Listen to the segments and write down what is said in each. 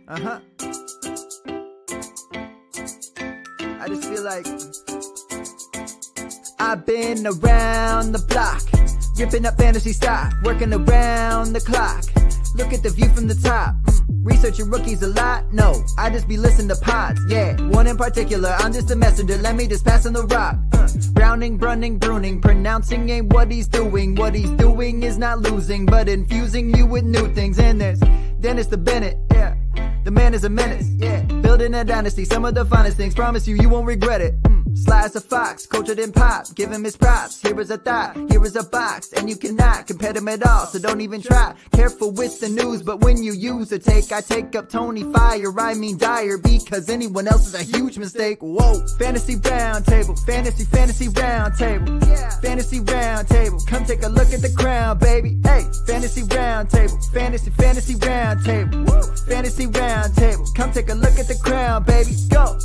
I just feel like I've been around the block, ripping up fantasy stock, working around the clock. Look at the view from the top. Researching rookies a lot? No, I just be listening to pods. Yeah, one in particular, I'm just a messenger. Let me just pass on the rock. Browning, brunning, pruning, pronouncing ain't what he's doing. What he's doing is not losing, but infusing you with new things. And there's Dennis the Bennett, yeah. The man is a menace, yeah. Building a dynasty, some of the finest things. Promise you won't regret it. Sly as a fox, cultured in pop. Give him his props. Here is a thought, here is a box, and you cannot compare them at all. So don't even try. Careful with the news, but when you use a take, I take up Tony Fire. I mean Dyer, because anyone else is a huge mistake. Whoa, fantasy round table, fantasy round table, yeah. Fantasy round table. Come take a look at the crown, baby. Hey, fantasy round table, fantasy round table, woo. Fantasy round table. Come take a look at the crown, baby. Go.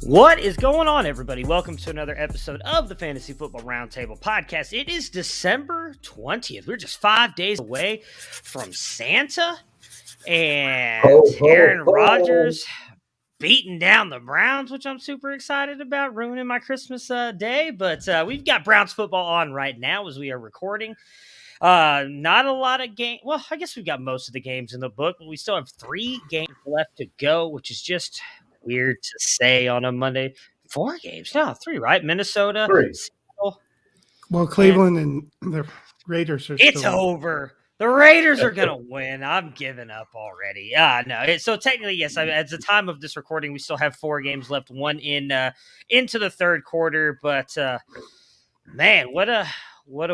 What is going on, everybody? Welcome to another episode of the Fantasy Football Roundtable Podcast. It is December 20th. We're just 5 days away from Santa and Aaron Rodgers beating down the Browns, which I'm super excited about, ruining my Christmas day. But we've got Browns football on right now as we are recording. Not a lot of games. Well, I guess we've got most of the games in the book, but we still have 3 games left to go, which is just weird to say on a Monday. 4 games? No, 3, right? Minnesota. 3. Seattle, well, Cleveland and the Raiders are it's still over. The Raiders are going to win. I'm giving up already. No. So technically, yes, at the time of this recording, we still have 4 games left, one into the third quarter. But, man, what a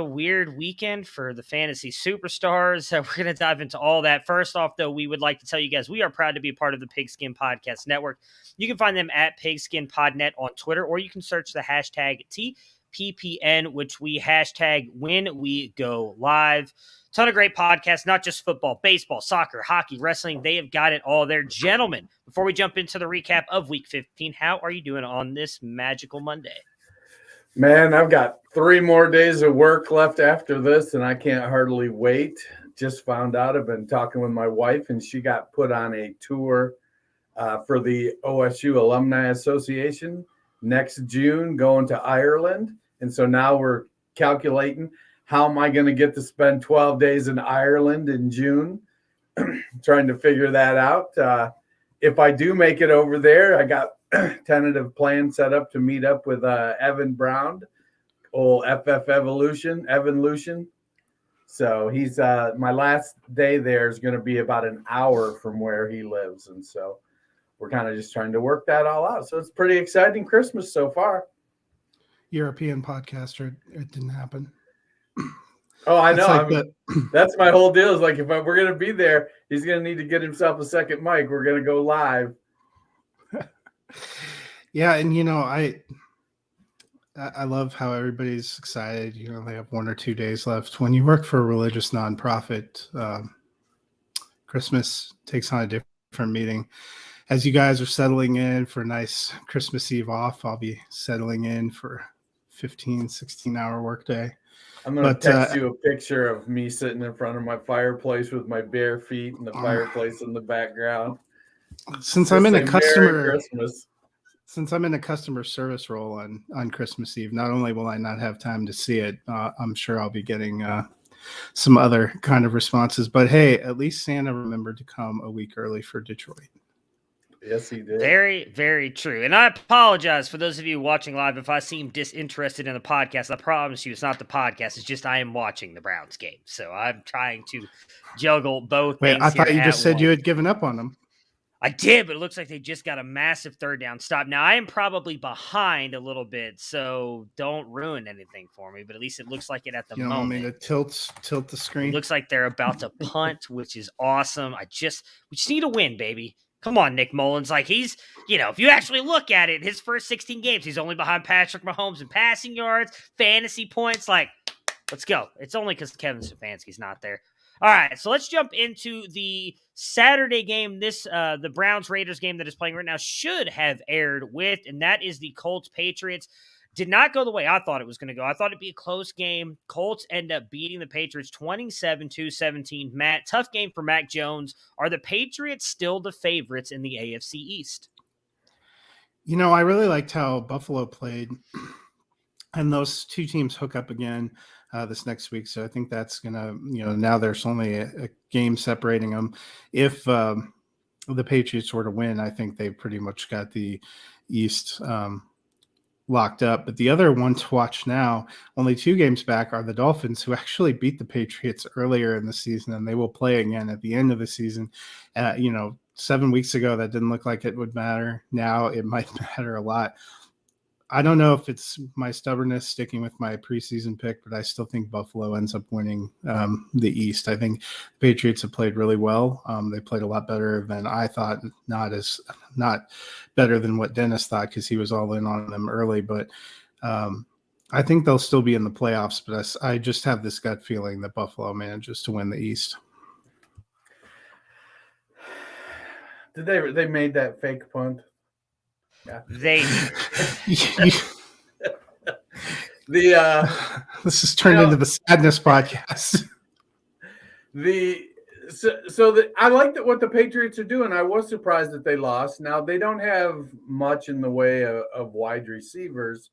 weird weekend for the fantasy superstars. We're going to dive into all that. First off, though, we would like to tell you guys we are proud to be a part of the Pigskin Podcast Network. You can find them at PigskinPodNet on Twitter, or you can search the hashtag TPPN, which we hashtag when we go live. Ton of great podcasts, not just football, baseball, soccer, hockey, wrestling. They have got it all there. Gentlemen, before we jump into the recap of Week 15, how are you doing on this magical Monday? Man, I've got 3 more days of work left after this, and I can't hardly wait. Just found out, I've been talking with my wife, and she got put on a tour for the OSU Alumni Association next June, going to Ireland. And so now we're calculating, how am I going to get to spend 12 days in Ireland in June? Trying to figure that out. If I do make it over there, I got tentative plan set up to meet up with Evan Brown, old FF Evan Lucian. So he's my last day there is going to be about an hour from where he lives, and so we're kind of just trying to work that all out. So it's pretty exciting Christmas so far. European podcaster. It didn't happen. Oh, I know. Like that's my whole deal. Is like, if we're going to be there, he's going to need to get himself a second mic. We're going to go live. Yeah, and I love how everybody's excited. They have 1 or 2 days left. When you work for a religious nonprofit, Christmas takes on a different meaning. As you guys are settling in for a nice Christmas Eve off, I'll be settling in for 15, 16-hour workday. I'm going to text you a picture of me sitting in front of my fireplace with my bare feet and the fireplace in the background. Since I'm in a customer service role on Christmas Eve, not only will I not have time to see it, I'm sure I'll be getting some other kind of responses. But hey, at least Santa remembered to come a week early for Detroit. Yes, he did. Very, very true. And I apologize for those of you watching live if I seem disinterested in the podcast. I promise you it's not the podcast. It's just I am watching the Browns game. So I'm trying to juggle both things. Wait, I thought you just said once. you had given up on them. I did, but it looks like they just got a massive third down stop. Now, I am probably behind a little bit, so don't ruin anything for me, but at least it looks like it at the moment. Want me to tilt the screen? It looks like they're about to punt, which is awesome. We just need a win, baby. Come on, Nick Mullins. Like, he's, if you actually look at it, his first 16 games, he's only behind Patrick Mahomes in passing yards, fantasy points. Like, let's go. It's only because Kevin Stefanski's not there. All right, so let's jump into the Saturday game. The Browns-Raiders game that is playing right now should have aired with, and that is the Colts-Patriots. Did not go the way I thought it was going to go. I thought it'd be a close game. Colts end up beating the Patriots 27-17. Matt, tough game for Mac Jones. Are the Patriots still the favorites in the AFC East? I really liked how Buffalo played, and those two teams hook up again this next week. So I think that's going to, now there's only a game separating them. If the Patriots were to win, I think they pretty much got the East locked up. But the other one to watch now, only 2 games back, are the Dolphins, who actually beat the Patriots earlier in the season, and they will play again at the end of the season. 7 weeks ago, that didn't look like it would matter. Now it might matter a lot. I don't know if it's my stubbornness sticking with my preseason pick, but I still think Buffalo ends up winning the East. I think the Patriots have played really well. They played a lot better than I thought, not better than what Dennis thought, because he was all in on them early. But I think they'll still be in the playoffs, but I just have this gut feeling that Buffalo manages to win the East. Did they made that fake punt? Yeah. They this has turned into the sadness podcast. I like what the Patriots are doing. I was surprised that they lost. Now they don't have much in the way of wide receivers,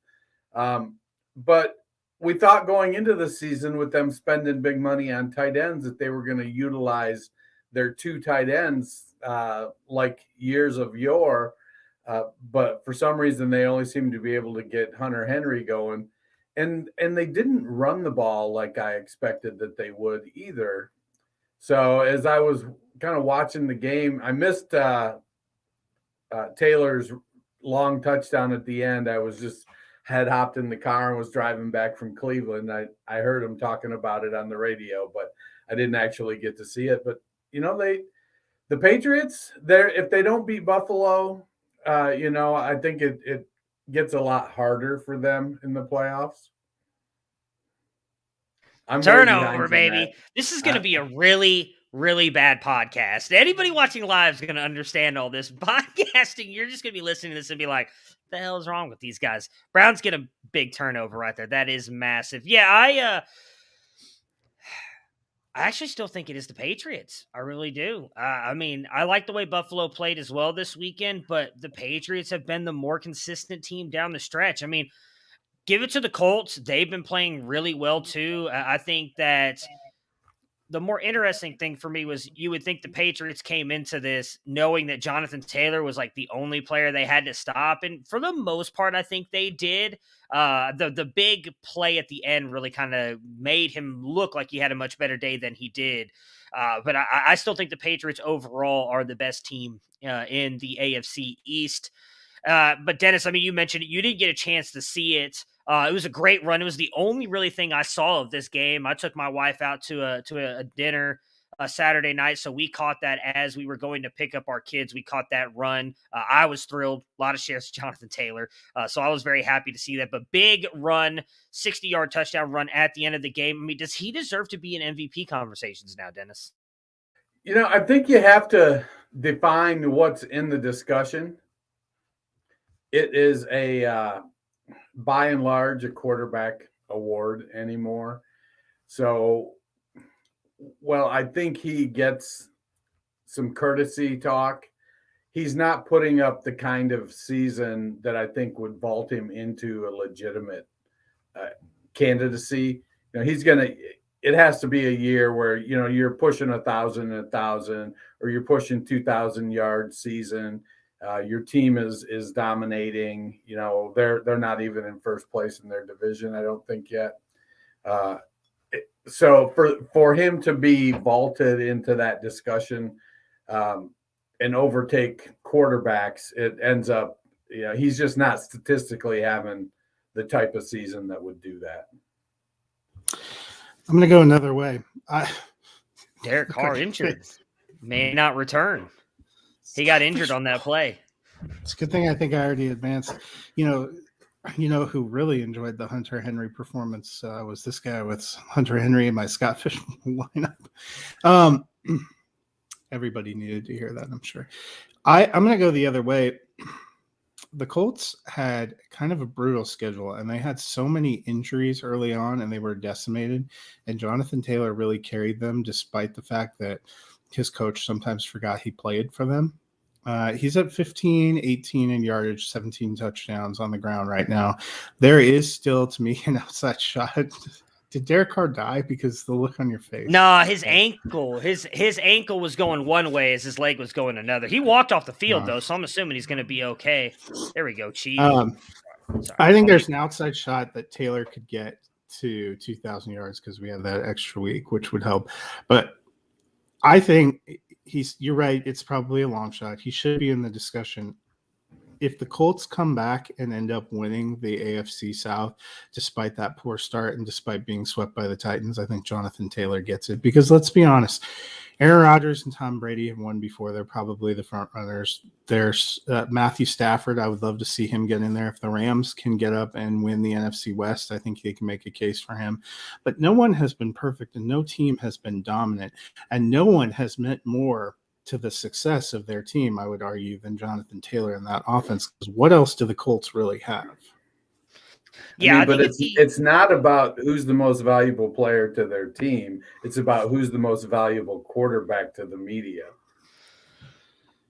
but we thought going into the season with them spending big money on tight ends that they were going to utilize their 2 tight ends like years of yore. But for some reason, they only seem to be able to get Hunter Henry going. And they didn't run the ball like I expected that they would either. So as I was kind of watching the game, I missed Taylor's long touchdown at the end. I was just had hopped in the car and was driving back from Cleveland. I heard him talking about it on the radio, but I didn't actually get to see it. But, the Patriots, if they don't beat Buffalo, I think it gets a lot harder for them in the playoffs. Turnover, baby. This is going to be a really, really bad podcast. Anybody watching live is going to understand all this. Podcasting, you're just going to be listening to this and be like, what the hell is wrong with these guys? Browns get a big turnover right there. That is massive. Yeah, I actually still think it is the Patriots. I really do. I like the way Buffalo played as well this weekend, but the Patriots have been the more consistent team down the stretch. Give it to the Colts. They've been playing really well too. I think that the more interesting thing for me was you would think the Patriots came into this knowing that Jonathan Taylor was like the only player they had to stop. And for the most part, I think they did. The big play at the end really kind of made him look like he had a much better day than he did. But I still think the Patriots overall are the best team in the AFC East. But Dennis, you mentioned it. You didn't get a chance to see it. It was a great run. It was the only really thing I saw of this game. I took my wife out to a dinner Saturday night, so we caught that as we were going to pick up our kids. We caught that run. I was thrilled. A lot of shares to Jonathan Taylor, so I was very happy to see that. But big run, 60-yard touchdown run at the end of the game. Does he deserve to be in MVP conversations now, Dennis? I think you have to define what's in the discussion. It is by and large, a quarterback award anymore. So, I think he gets some courtesy talk. He's not putting up the kind of season that I think would vault him into a legitimate candidacy. It has to be a year where, you're pushing 1,000 and 1,000, or you're pushing 2,000 yard season. Your team is dominating. They're not even in first place in their division, I don't think yet. So for him to be vaulted into that discussion and overtake quarterbacks, it ends up, he's just not statistically having the type of season that would do that. I'm going to go another way. Derek Carr injured, may not return. He got injured on that play. It's a good thing I think I already advanced. Who really enjoyed the Hunter Henry performance was this guy with Hunter Henry in my Scott Fish lineup. Everybody needed to hear that, I'm sure. I'm going to go the other way. the Colts had kind of a brutal schedule, and they had so many injuries early on, and they were decimated. And Jonathan Taylor really carried them, despite the fact that his coach sometimes forgot he played for them. He's at 15, 18 in yardage, 17 touchdowns on the ground right now. There is still, to me, an outside shot. Did Derek Carr die? Because the look on your face. No, his ankle was going one way as his leg was going another. He walked off the field though, so I'm assuming he's going to be okay. There we go, Chief. I think there's an outside shot that Taylor could get to 2,000 yards because we have that extra week, which would help. But I think you're right. It's probably a long shot. He should be in the discussion. If the Colts come back and end up winning the AFC South, despite that poor start and despite being swept by the Titans, I think Jonathan Taylor gets it. Because let's be honest, Aaron Rodgers and Tom Brady have won before. They're probably the front runners. There's Matthew Stafford. I would love to see him get in there. If the Rams can get up and win the NFC West, I think they can make a case for him. But no one has been perfect, and no team has been dominant, and no one has meant more to the success of their team, I would argue, than Jonathan Taylor in that offense. Because what else do the Colts really have? Yeah, but it's not about who's the most valuable player to their team. It's about who's the most valuable quarterback to the media.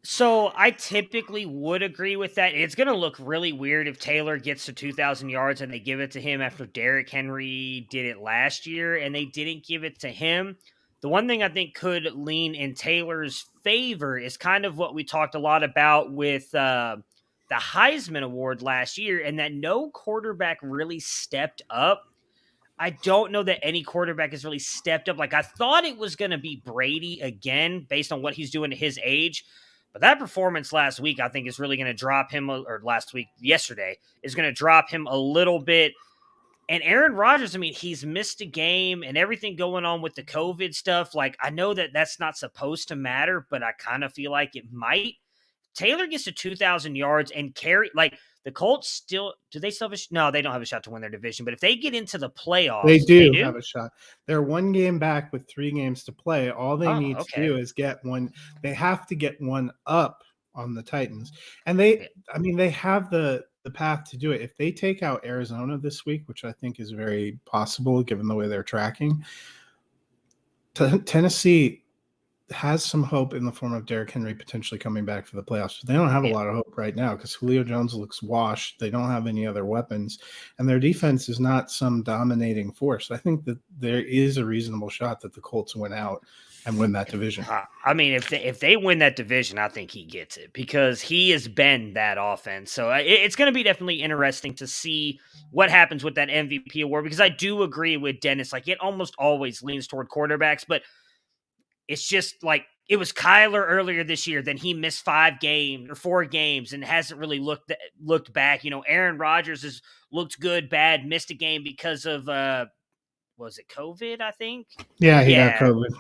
So I typically would agree with that. It's going to look really weird if Taylor gets to 2,000 yards and they give it to him after Derrick Henry did it last year and they didn't give it to him. The one thing I think could lean in Taylor's favor is kind of what we talked a lot about with the Heisman Award last year, and that no quarterback really stepped up. I don't know that any quarterback has really stepped up. Like, I thought it was going to be Brady again based on what he's doing at his age. But that performance last week, I think, is really going to drop him, or yesterday, is going to drop him a little bit. And Aaron Rodgers, I mean, he's missed a game and everything going on with the COVID stuff. Like, I know that that's not supposed to matter, but I kind of feel like it might. Taylor gets to 2,000 yards and carry, like, the Colts still, do they still have no, they don't have a shot to win their division, but if they get into the playoffs, they do have a shot. They're one game back with 3 games to play. All they need to do is get one. They have to get one up on the Titans. And they have the path to do it. If they take out Arizona this week, which I think is very possible given the way they're tracking, Tennessee has some hope in the form of Derrick Henry potentially coming back for the playoffs. But they don't have a lot of hope right now because Julio Jones looks washed. They don't have any other weapons, and their defense is not some dominating force. I think that there is a reasonable shot that the Colts win out and win that division. I mean, if they win that division, I think he gets it because he has been that offense. So it's going to be definitely interesting to see what happens with that MVP award, because I do agree with Dennis. Like, it almost always leans toward quarterbacks, but it's just like it was Kyler earlier this year. Then he missed 4 games and hasn't really looked back. You know, Aaron Rodgers has looked good, bad, missed a game because of was it COVID? I think. Yeah, he got COVID.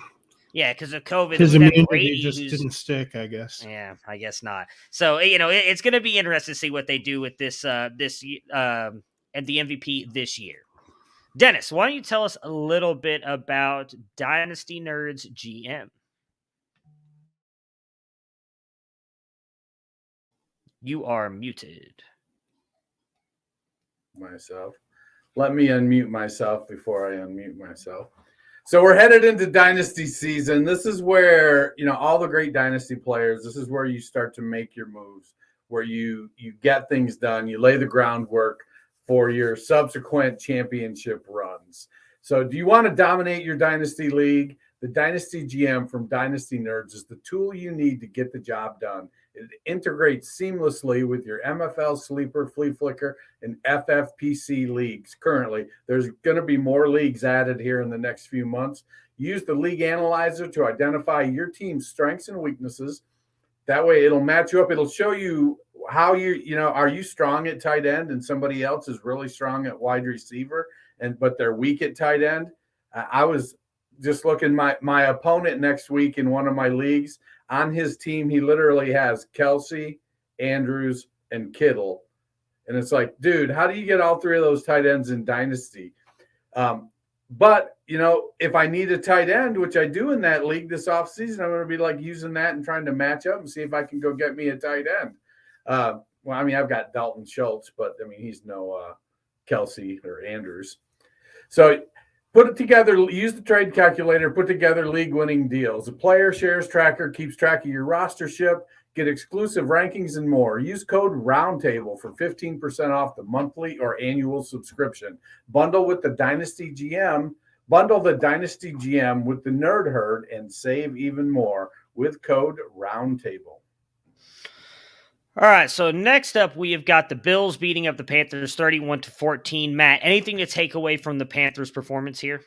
Yeah, because of COVID. His immunity just didn't stick, I guess. Yeah, I guess not. So, you know, it's going to be interesting to see what they do with this and the MVP this year. Dennis, why don't you tell us a little bit about Dynasty Nerds GM? You are muted. Myself. Let me unmute myself before I unmute myself. So we're headed into Dynasty season. This is where, you know, all the great Dynasty players, this is where you start to make your moves, where you get things done, you lay the groundwork for your subsequent championship runs. So do you want to dominate your Dynasty league? The Dynasty GM from Dynasty Nerds is the tool you need to get the job done. It integrates seamlessly with your MFL, Sleeper, Flea Flicker, and FFPC leagues. Currently, there's going to be more leagues added here in the next few months. Use the League Analyzer to identify your team's strengths and weaknesses. That way, it'll match you up. It'll show you how are you strong at tight end and somebody else is really strong at wide receiver, but they're weak at tight end. I was just looking my opponent next week in one of my leagues. On his team, he literally has Kelsey, Andrews, and Kittle. And it's like, dude, how do you get all 3 of those tight ends in Dynasty? But, you know, if I need a tight end, which I do in that league this offseason, I'm going to be like using that and trying to match up and see if I can go get me a tight end. Well, I mean, I've got Dalton Schultz, but I mean, he's no Kelsey or Andrews. So put it together, use the trade calculator, put together league-winning deals. The player shares tracker keeps track of your rostership, get exclusive rankings and more. Use code ROUNDTABLE for 15% off the monthly or annual subscription. Bundle the Dynasty GM with the Nerd Herd and save even more with code ROUNDTABLE. All right, so next up, we have got the Bills beating up the Panthers 31-14. Matt, anything to take away from the Panthers' performance here?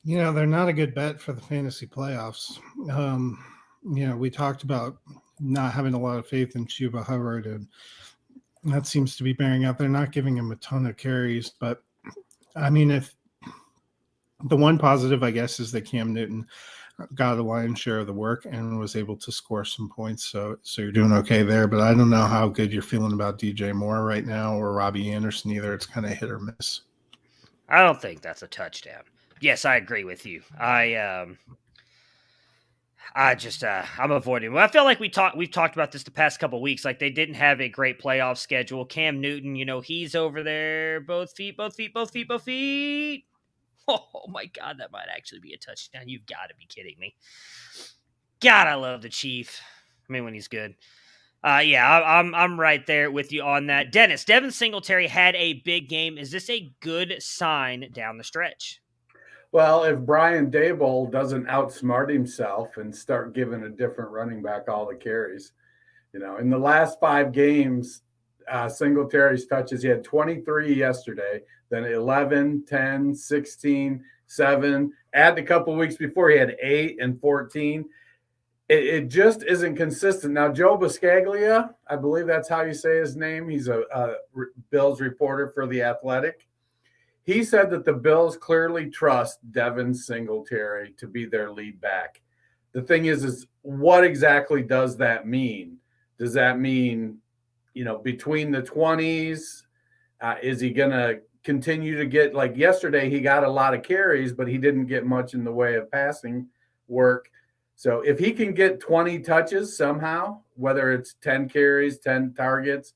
They're not a good bet for the fantasy playoffs. We talked about not having a lot of faith in Chuba Hubbard, and that seems to be bearing out. They're not giving him a ton of carries, but I mean, if the one positive, I guess, is that Cam Newton got a lion's share of the work and was able to score some points. So you're doing okay there, but I don't know how good you're feeling about DJ Moore right now or Robbie Anderson either. It's kind of hit or miss. I don't think that's a touchdown. Yes, I agree with you. I'm avoiding him. I feel like we've talked about this the past couple of weeks. Like, they didn't have a great playoff schedule. Cam Newton, he's over there, both feet. Oh my God, that might actually be a touchdown. You've got to be kidding me. God, I love the Chief. I mean, when he's good. I'm right there with you on that. Dennis, Devin Singletary had a big game. Is this a good sign down the stretch? Well, if Brian Daboll doesn't outsmart himself and start giving a different running back all the carries, in the last 5 games, Singletary's touches, he had 23 yesterday, then 11, 10, 16, 7. Add a couple weeks before, he had 8 and 14. It just isn't consistent. Now, Joe Buscaglia, I believe that's how you say his name. He's a Bills reporter for The Athletic. He said that the Bills clearly trust Devin Singletary to be their lead back. The thing is what exactly does that mean? Does that mean, between the 20s, is he going to continue to get, like yesterday, he got a lot of carries, but he didn't get much in the way of passing work. So if he can get 20 touches somehow, whether it's 10 carries, 10 targets,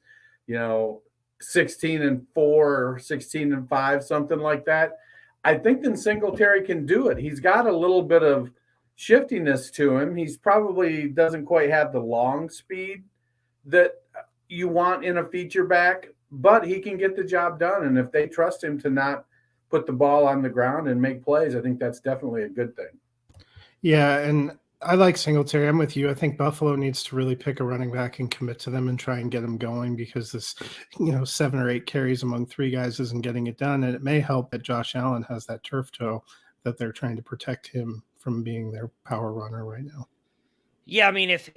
16 and 4 or 16 and 5, something like that, I think then Singletary can do it. He's got a little bit of shiftiness to him. He's probably doesn't quite have the long speed that you want in a feature back, but he can get the job done. And if they trust him to not put the ball on the ground and make plays, I think that's definitely a good thing. Yeah, and I like Singletary. I'm with you. I think Buffalo needs to really pick a running back and commit to them and try and get them going, because this, 7 or 8 carries among 3 guys isn't getting it done. And it may help that Josh Allen has that turf toe that they're trying to protect him from being their power runner right now. Yeah, I mean, if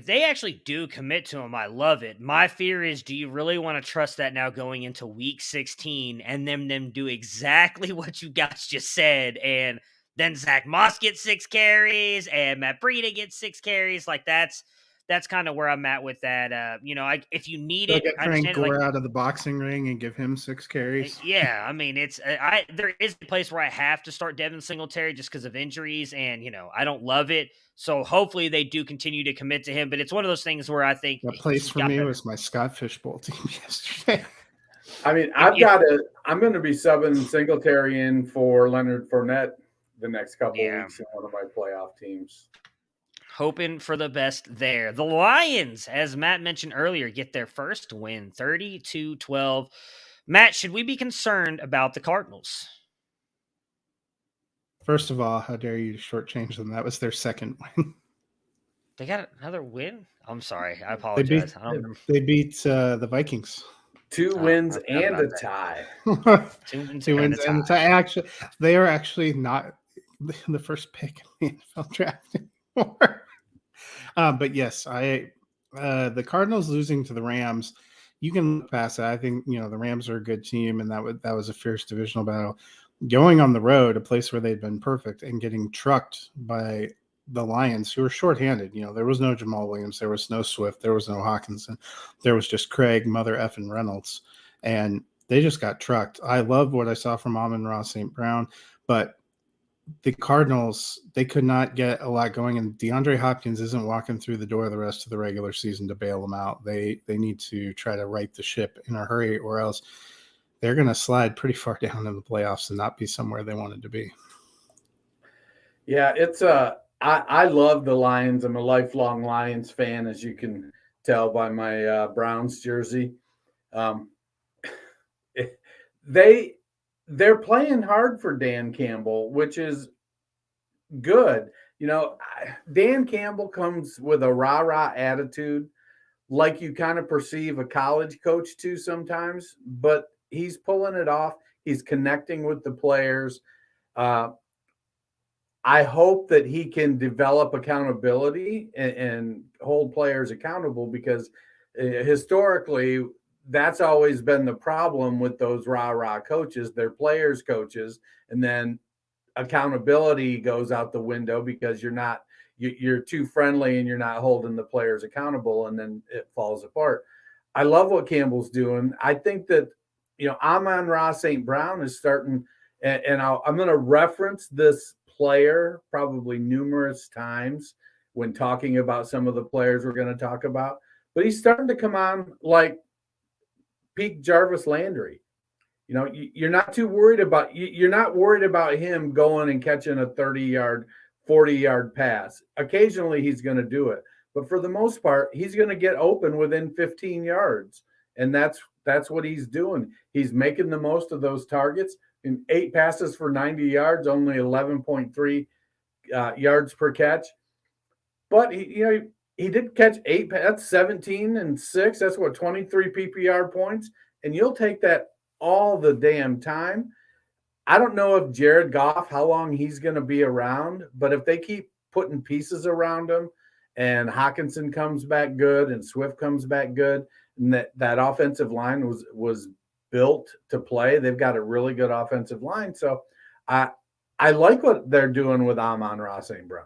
they actually do commit to him, I love it. My fear is, do you really want to trust that now going into week 16 and them do exactly what you guys just said, and then Zach Moss gets 6 carries and Matt Breida gets 6 carries? Like, that's kind of where I'm at with that. If you need it, get Frank Gore out of the boxing ring and give him 6 carries. Yeah, I mean, there is a place where I have to start Devin Singletary just because of injuries, and I don't love it. So hopefully they do continue to commit to him. But it's one of those things where I think that place for me was my Scott Fishbowl team yesterday. I mean, I'm going to be subbing Singletary in for Leonard Fournette the next couple of weeks in one of my playoff teams. Hoping for the best there. The Lions, as Matt mentioned earlier, get their first win, 30-12. Matt, should we be concerned about the Cardinals? First of all, how dare you shortchange them? That was their second win. They got another win? I'm sorry. I apologize. They beat the Vikings. 2 wins and a tie. 2 wins and a tie. Actually, they are actually not the first pick in the NFL draft anymore. But yes, the Cardinals losing to the Rams, you can look past that. I think the Rams are a good team, and that was a fierce divisional battle. Going on the road, a place where they'd been perfect, and getting trucked by the Lions, who were shorthanded. There was no Jamal Williams, there was no Swift, there was no Hawkinson, there was just Craig, Mother effing Reynolds, and they just got trucked. I love what I saw from Amon-Ra St. Brown, but the Cardinals, they could not get a lot going, and DeAndre Hopkins isn't walking through the door the rest of the regular season to bail them out. They need to try to right the ship in a hurry, or else they're going to slide pretty far down in the playoffs and not be somewhere they wanted to be. Yeah, I love the Lions. I'm a lifelong Lions fan, as you can tell by my Browns jersey. They're playing hard for Dan Campbell, which is good. Dan Campbell comes with a rah-rah attitude, like you kind of perceive a college coach to sometimes, but he's pulling it off. He's connecting with the players. I hope that he can develop accountability and hold players accountable, because historically that's always been the problem with those rah-rah coaches. They're players coaches, and then accountability goes out the window because you're too friendly and you're not holding the players accountable, and then it falls apart. I love what Campbell's doing. I think that, Amon-Ra St. Brown is starting, and I'm going to reference this player probably numerous times when talking about some of the players we're going to talk about, but he's starting to come on like peak Jarvis Landry. You're not too worried about, you're not worried about him going and catching a 30-yard, 40-yard pass. Occasionally he's going to do it, but for the most part, he's going to get open within 15 yards. And that's what he's doing. He's making the most of those targets. In 8 passes for 90 yards, only 11.3 yards per catch. But he did catch 8. That's 17 and 6. That's 23 PPR points. And you'll take that all the damn time. I don't know if Jared Goff, how long he's going to be around, but if they keep putting pieces around him, and Hawkinson comes back good and Swift comes back good, and that offensive line was built to play. They've got a really good offensive line. So I like what they're doing with Amon-Ra St. Brown.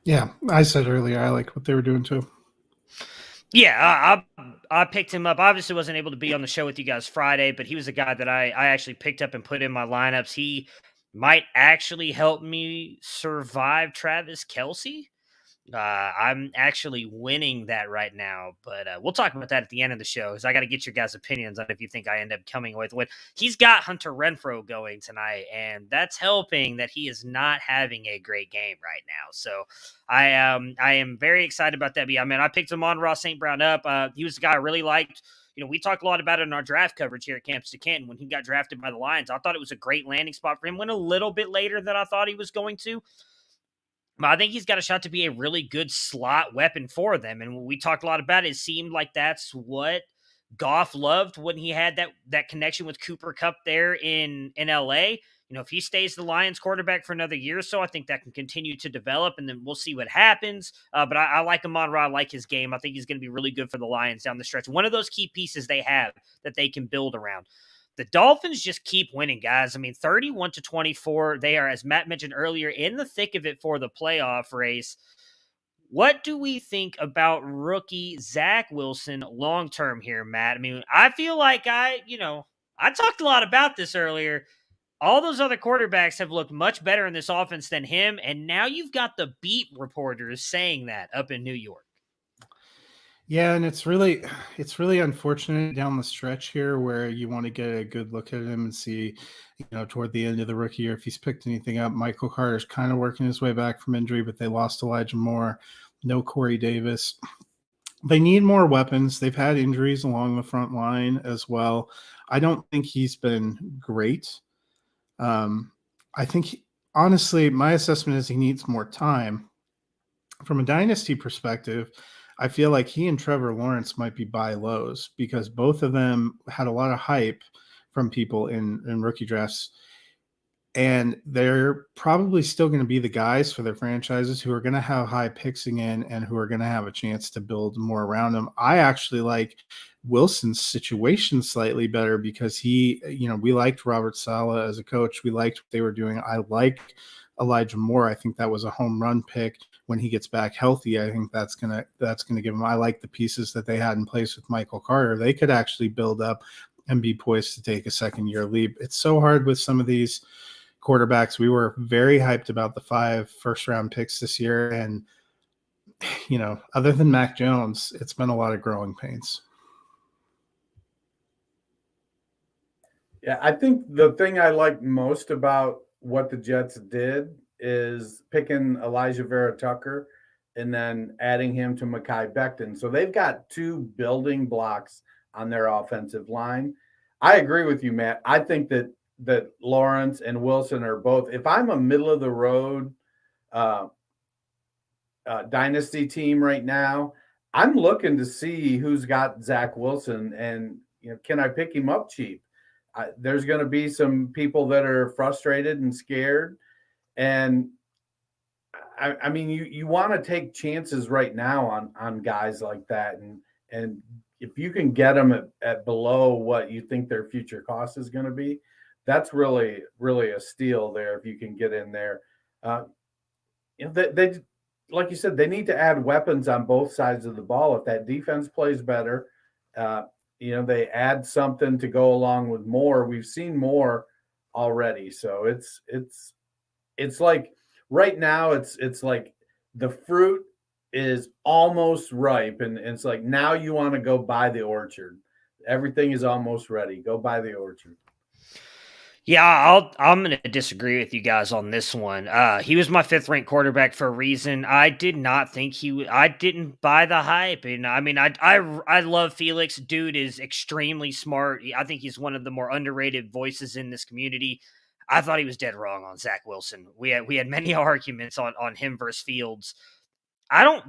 Yeah, I said earlier, I like what they were doing too. Yeah, I picked him up. Obviously wasn't able to be on the show with you guys Friday, but he was a guy that I actually picked up and put in my lineups. He might actually help me survive Travis Kelce. I'm actually winning that right now, but we'll talk about that at the end of the show, because I got to get your guys' opinions on if you think I end up coming with what he's got. Hunter Renfrow going tonight, and that's helping that he is not having a great game right now. So I am very excited about that. But yeah, man, I picked Amon-Ra St. Brown up. He was the guy I really liked. We talked a lot about it in our draft coverage here at Campus to Canton when he got drafted by the Lions. I thought it was a great landing spot for him. Went a little bit later than I thought he was going to. I think he's got a shot to be a really good slot weapon for them. And when we talked a lot about it, it seemed like that's what Goff loved when he had that connection with Cooper Kupp there in LA. If he stays the Lions quarterback for another year or so, I think that can continue to develop, and then we'll see what happens. But I like Amon-Ra. I like his game. I think he's going to be really good for the Lions down the stretch. One of those key pieces they have that they can build around. The Dolphins just keep winning, guys. 31-24. They are, as Matt mentioned earlier, in the thick of it for the playoff race. What do we think about rookie Zach Wilson long-term here, Matt? I feel like I talked a lot about this earlier. All those other quarterbacks have looked much better in this offense than him, and now you've got the beat reporters saying that up in New York. Yeah, and it's really unfortunate down the stretch here where you want to get a good look at him and see, toward the end of the rookie year if he's picked anything up. Michael Carter's kind of working his way back from injury, but they lost Elijah Moore, no Corey Davis. They need more weapons. They've had injuries along the front line as well. I don't think he's been great. I think, honestly, my assessment is he needs more time. From a dynasty perspective, I feel like he and Trevor Lawrence might be buy lows, because both of them had a lot of hype from people in rookie drafts. And they're probably still going to be the guys for their franchises who are going to have high picks again and who are going to have a chance to build more around them. I actually like Wilson's situation slightly better because we liked Robert Saleh as a coach. We liked what they were doing. I like Elijah Moore. I think that was a home run pick. When he gets back healthy, I think that's gonna give him. I like the pieces that they had in place with Michael Carter. They could actually build up and be poised to take a second-year leap. It's so hard with some of these quarterbacks. We were very hyped about the 5 first-round picks this year, and other than Mac Jones, it's been a lot of growing pains. Yeah, I think the thing I like most about what the Jets did is picking Elijah Vera Tucker and then adding him to Mekhi Becton. So they've got 2 building blocks on their offensive line. I agree with you, Matt. I think that Lawrence and Wilson are both. If I'm a middle of the road dynasty team right now, I'm looking to see who's got Zach Wilson, and can I pick him up cheap? There's going to be some people that are frustrated and scared, and I mean, you want to take chances right now on guys like that, and if you can get them at below what you think their future cost is going to be, that's really a steal there if you can get in there. They like you said, they need to add weapons on both sides of the ball. If that defense plays better, they add something to go along with more. We've seen more already, so it's like right now it's like the fruit is almost ripe, and it's like now you want to go buy the orchard. Everything is almost ready. Go buy the orchard. Yeah, I'm going to disagree with you guys on this one. He was my 5th ranked quarterback for a reason. I did not think I didn't buy the hype. And I mean, I love Felix. Dude is extremely smart. I think he's one of the more underrated voices in this community. I thought he was dead wrong on Zach Wilson. We had many arguments on him versus Fields.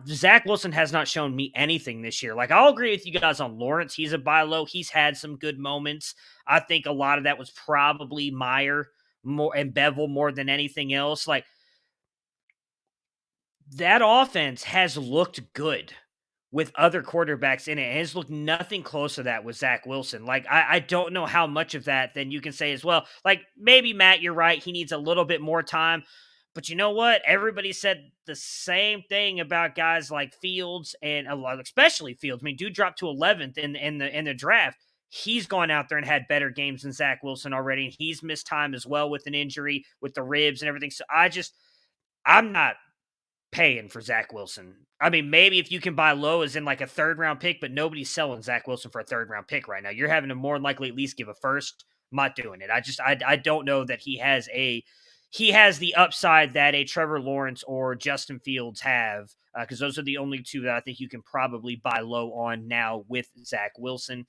Zach Wilson has not shown me anything this year. Like, I'll agree with you guys on Lawrence. He's a buy low. He's had some good moments. I think a lot of that was probably Meyer and Bevel more than anything else. Like, that offense has looked good with other quarterbacks in it. And it's looked nothing close to that with Zach Wilson. Like, I don't know how much of that then you can say as well. Like, maybe, Matt, you're right. He needs a little bit more time. But you know what? Everybody said the same thing about guys like Fields and especially Fields. I mean, dude dropped to 11th in the draft. He's gone out there and had better games than Zach Wilson already. And he's missed time as well with an injury, with the ribs and everything. So I'm not paying for Zach Wilson. I mean, maybe if you can buy low as in like a 3rd round pick, but nobody's selling Zach Wilson for a 3rd round pick right now. You're having to more than likely at least give a first. I'm not doing it. I don't know that he has the upside that a Trevor Lawrence or Justin Fields have, because those are the only 2 that I think you can probably buy low on now with Zach Wilson.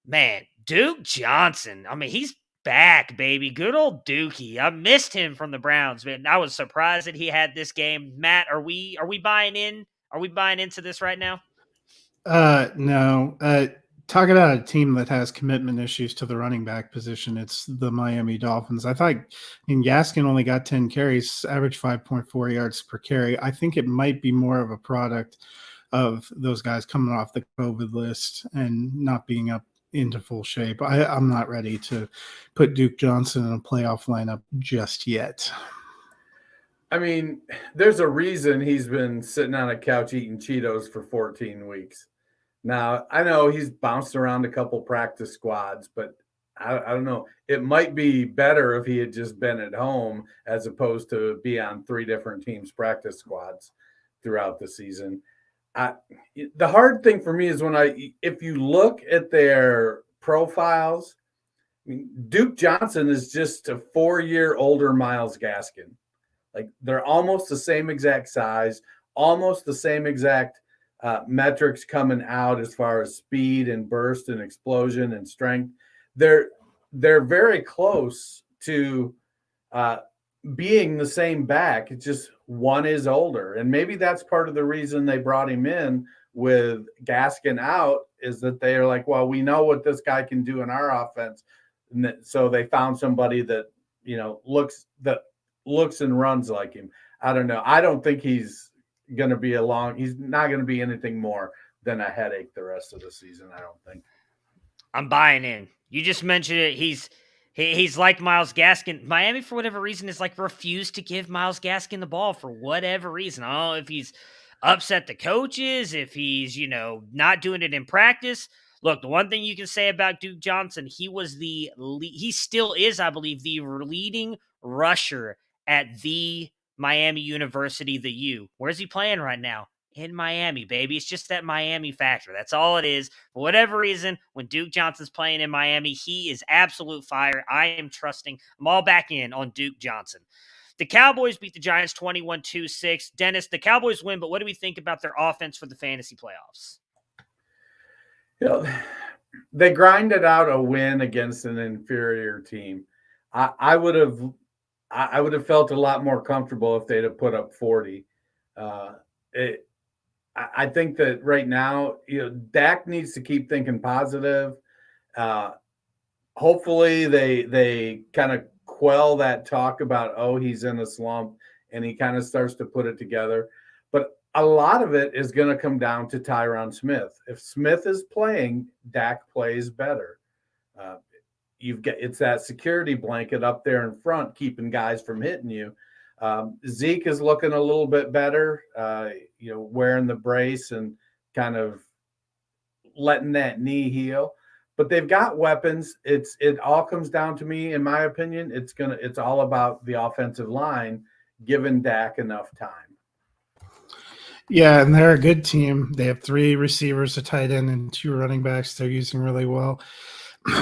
Man, Duke Johnson. I mean, he's back, baby. Good old Dookie. I missed him from the Browns, man. I was surprised that he had this game. Matt, are we buying in? Are we buying into this right now? No. Talk about a team that has commitment issues to the running back position. It's the Miami Dolphins. Gaskin only got 10 carries, average 5.4 yards per carry. I think it might be more of a product of those guys coming off the COVID list and not being up into full shape. I'm not ready to put Duke Johnson in a playoff lineup just yet. I mean, there's a reason he's been sitting on a couch eating Cheetos for 14 weeks. Now, I know he's bounced around a couple practice squads, but I don't know. It might be better if he had just been at home as opposed to be on 3 different teams' practice squads throughout the season. The hard thing for me is if you look at their profiles, I mean, Duke Johnson is just a 4-year older Myles Gaskin. Like, they're almost the same exact size, almost the same exact metrics coming out as far as speed and burst and explosion and strength. They're very close to being the same back. It's just one is older. And maybe that's part of the reason they brought him in with Gaskin out, is that they are like, well, we know what this guy can do in our offense. And so they found somebody that, looks and runs like him. I don't know. I don't think he's going to be he's not going to be anything more than a headache the rest of the season, I don't think. I'm buying in. You just mentioned it. He's like Myles Gaskin. Miami, for whatever reason, is like refused to give Myles Gaskin the ball for whatever reason. I don't know if he's upset the coaches, if he's, not doing it in practice. Look, the one thing you can say about Duke Johnson, he still is, I believe, the leading rusher at the Miami University, the U. Where's he playing right now? In Miami, baby. It's just that Miami factor. That's all it is. For whatever reason, when Duke Johnson's playing in Miami, he is absolute fire. I am trusting. I'm all back in on Duke Johnson. The Cowboys beat the Giants 21-6. Dennis, the Cowboys win, but what do we think about their offense for the fantasy playoffs? They grinded out a win against an inferior team. I would have felt a lot more comfortable if they'd have put up 40. I think that right now, Dak needs to keep thinking positive. Hopefully they kind of quell that talk about, oh, he's in a slump, and he kind of starts to put it together. But a lot of it is going to come down to Tyron Smith. If Smith is playing, Dak plays better. It's that security blanket up there in front, keeping guys from hitting you. Zeke is looking a little bit better, wearing the brace and kind of letting that knee heal. But they've got weapons. It all comes down to me, in my opinion. It's all about the offensive line, giving Dak enough time. Yeah, and they're a good team. They have 3 receivers, a tight end, and 2 running backs they're using really well.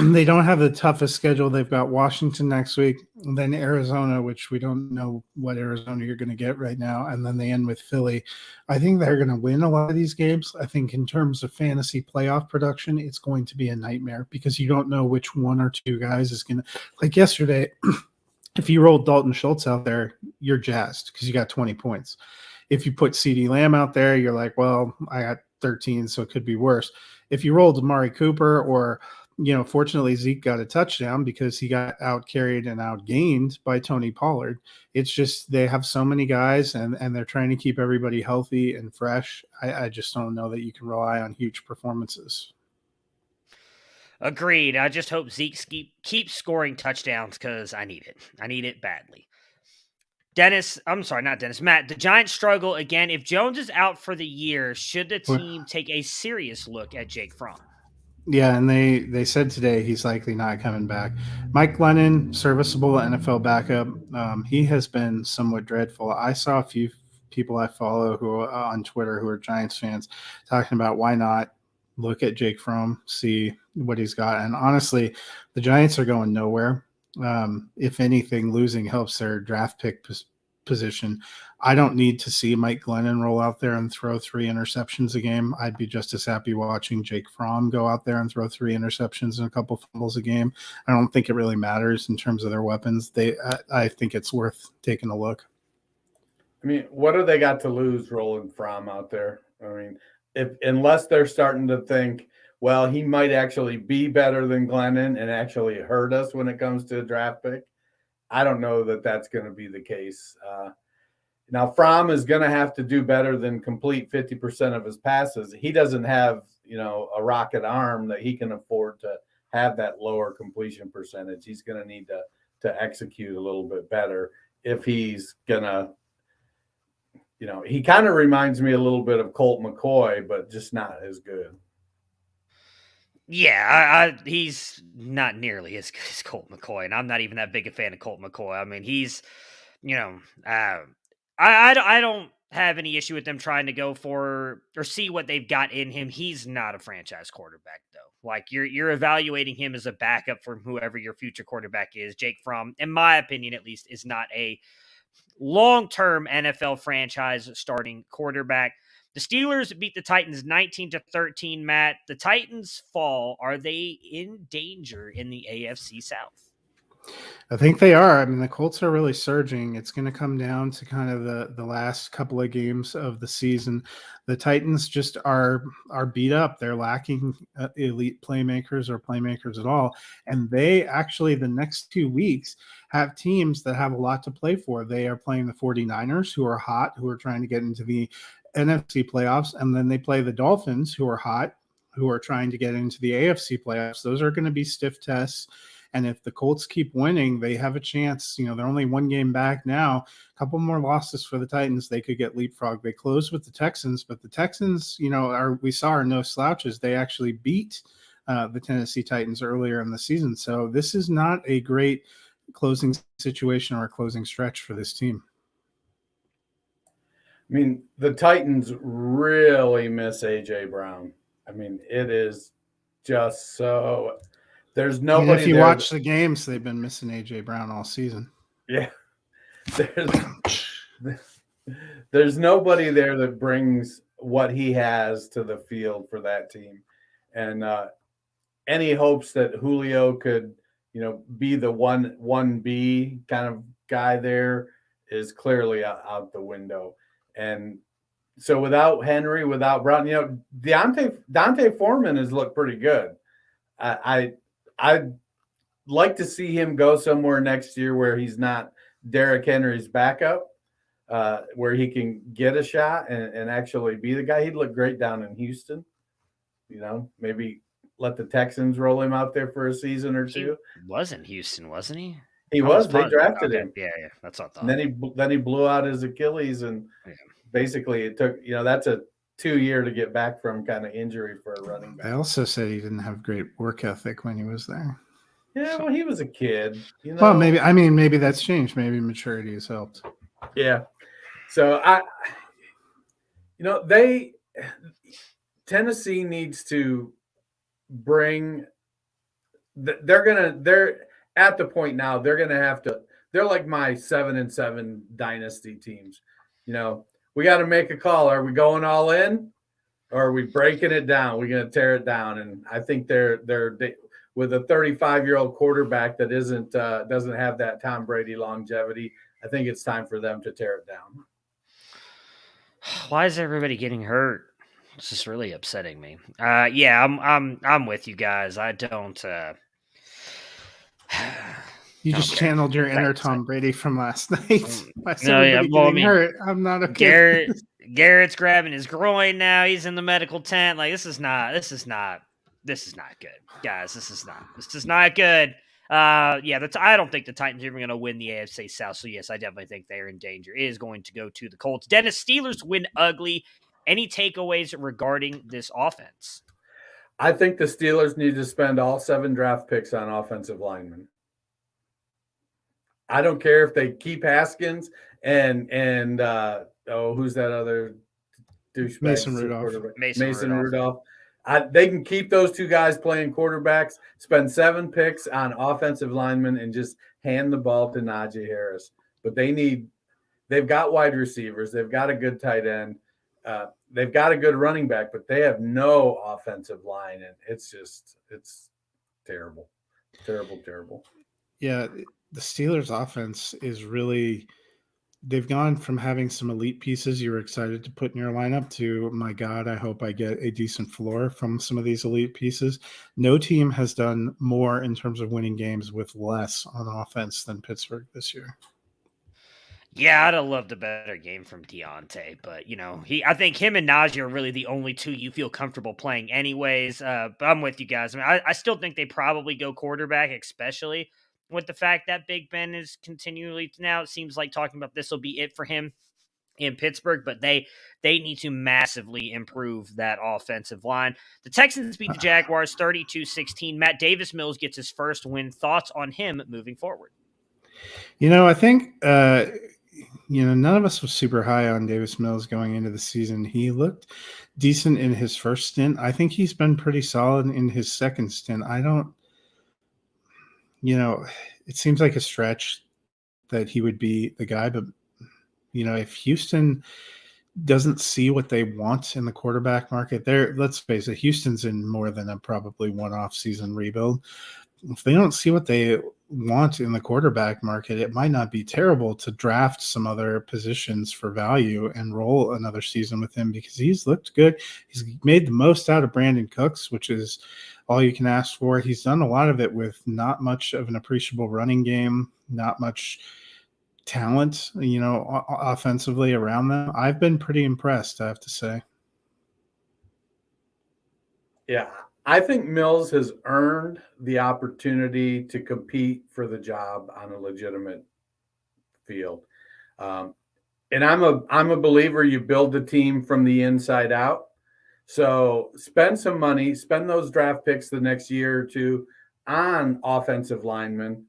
They don't have the toughest schedule. They've got Washington next week, and then Arizona, which we don't know what Arizona you're going to get right now, and then they end with Philly. I think they're going to win a lot of these games. I think in terms of fantasy playoff production, it's going to be a nightmare because you don't know which 1 or 2 guys is going to – like yesterday, if you rolled Dalton Schultz out there, you're jazzed because you got 20 points. If you put CeeDee Lamb out there, you're like, well, I got 13, so it could be worse. If you rolled Amari Cooper or – fortunately, Zeke got a touchdown because he got out-carried and outgained by Tony Pollard. It's just they have so many guys, and they're trying to keep everybody healthy and fresh. I just don't know that you can rely on huge performances. Agreed. I just hope Zeke keeps scoring touchdowns because I need it. I need it badly. Matt, the Giants struggle again. If Jones is out for the year, should the team take a serious look at Jake Fromm? Yeah, and they said today he's likely not coming back. Mike Glennon, serviceable NFL backup. He has been somewhat dreadful. I saw a few people I follow who are on Twitter who are Giants fans talking about why not look at Jake Fromm, see what he's got. And honestly, the Giants are going nowhere. If anything, losing helps their draft pick position. I don't need to see Mike Glennon roll out there and throw 3 interceptions a game. I'd be just as happy watching Jake Fromm go out there and throw 3 interceptions and a couple fumbles a game. I don't think it really matters in terms of their weapons. I think it's worth taking a look. I mean, what do they got to lose rolling Fromm out there? I mean, unless they're starting to think, well, he might actually be better than Glennon and actually hurt us when it comes to a draft pick. I don't know that that's going to be the case. Now, Fromm is going to have to do better than complete 50% of his passes. He doesn't have, a rocket arm that he can afford to have that lower completion percentage. He's going to need to execute a little bit better if he's going to, he kind of reminds me a little bit of Colt McCoy, but just not as good. Yeah, he's not nearly as good as Colt McCoy, and I'm not even that big a fan of Colt McCoy. I mean, he's, I don't have any issue with them trying to go for or see what they've got in him. He's not a franchise quarterback, though. Like, you're evaluating him as a backup for whoever your future quarterback is. Jake Fromm, in my opinion at least, is not a long-term NFL franchise starting quarterback. The Steelers beat the Titans 19-13, Matt. The Titans fall. Are they in danger in the AFC South? I think they are. I mean, the Colts are really surging. It's going to come down to kind of the last couple of games of the season. The Titans just are beat up. They're lacking elite playmakers or playmakers at all. And they actually, the next 2 weeks, have teams that have a lot to play for. They are playing the 49ers, who are hot, who are trying to get into the NFC playoffs. And then they play the Dolphins, who are hot, who are trying to get into the AFC playoffs. Those are going to be stiff tests. And if the Colts keep winning, they have a chance. They're only one game back now. A couple more losses for the Titans, they could get leapfrog. They closed with the Texans, but the Texans, we saw are no slouches. They actually beat the Tennessee Titans earlier in the season. So this is not a great closing situation or a closing stretch for this team. I mean, the Titans really miss A.J. Brown. I mean, it is just so – there's nobody if you there watch the games, they've been missing A.J. Brown all season. Yeah. There's nobody there that brings what he has to the field for that team. And any hopes that Julio could, be the 1B kind of guy there is clearly out the window. And so without Henry, without Brown, Dante Foreman has looked pretty good. I'd like to see him go somewhere next year where he's not Derrick Henry's backup, where he can get a shot and actually be the guy. He'd look great down in Houston. Maybe let the Texans roll him out there for a season or two. He was in Houston, wasn't he? He was. They drafted him. Yeah, that's what I thought. And then he blew out his Achilles, and basically it took that's a 2 year to get back from kind of injury for a running back. I also said he didn't have great work ethic when he was there. Yeah, well, he was a kid. Well, maybe that's changed. Maybe maturity has helped. Yeah. So Tennessee needs to bring. They're at the point now. They're gonna have to. They're like my 7-7 dynasty teams. We got to make a call. Are we going all in, or are we breaking it down? We're gonna tear it down. And I think they're with a 35-year-old quarterback that doesn't have that Tom Brady longevity. I think it's time for them to tear it down. Why is everybody getting hurt? It's just really upsetting me. I'm with you guys. I don't. You just channeled your inner Tom Brady from last night. Hurt. I'm not okay. Garrett's grabbing his groin now. He's in the medical tent. Like this is not good, guys. This is not good. I don't think the Titans are even going to win the AFC South. So yes, I definitely think they're in danger. It is going to go to the Colts. Dennis, Steelers win ugly. Any takeaways regarding this offense? I think the Steelers need to spend all 7 draft picks on offensive linemen. I don't care if they keep Haskins and who's that other douchebag? Mason Rudolph. They can keep those 2 guys playing quarterbacks, spend 7 picks on offensive linemen, and just hand the ball to Najee Harris. But they've got wide receivers. They've got a good tight end. They've got a good running back, but they have no offensive line. And it's terrible. Terrible, terrible. Yeah, the Steelers offense is really – they've gone from having some elite pieces you were excited to put in your lineup to, my God, I hope I get a decent floor from some of these elite pieces. No team has done more in terms of winning games with less on offense than Pittsburgh this year. Yeah, I'd have loved a better game from Deontay, but I think him and Najee are really the only 2 you feel comfortable playing anyways. But I'm with you guys. I mean, I still think they probably go quarterback, especially with the fact that Big Ben is continually now, it seems like talking about this will be it for him in Pittsburgh, but they need to massively improve that offensive line. The Texans beat the Jaguars 32-16. Matt Davis-Mills gets his first win. Thoughts on him moving forward? I think none of us was super high on Davis-Mills going into the season. He looked decent in his first stint. I think he's been pretty solid in his second stint. It seems like a stretch that he would be the guy, but if Houston doesn't see what they want in the quarterback market, let's face it, Houston's in more than a probably one-off season rebuild. If they don't see what they want in the quarterback market, it might not be terrible to draft some other positions for value and roll another season with him because he's looked good. He's made the most out of Brandon Cooks, which is all you can ask for. He's done a lot of it with not much of an appreciable running game, not much talent, offensively around them. I've been pretty impressed, I have to say. Yeah, I think Mills has earned the opportunity to compete for the job on a legitimate field. And I'm a believer you build the team from the inside out. So spend some money, spend those draft picks the next year or two on offensive linemen,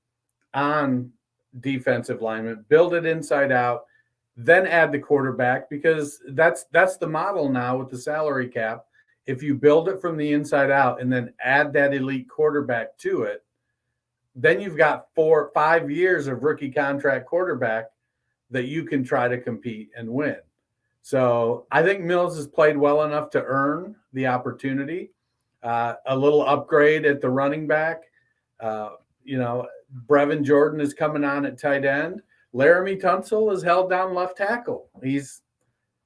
on defensive linemen, build it inside out, then add the quarterback, because that's the model now with the salary cap. If you build it from the inside out and then add that elite quarterback to it, then you've got 4 or 5 years of rookie contract quarterback that you can try to compete and win. So I think Mills has played well enough to earn the opportunity. A little upgrade at the running back. Brevin Jordan is coming on at tight end. Laramie Tunsil is held down left tackle. He's,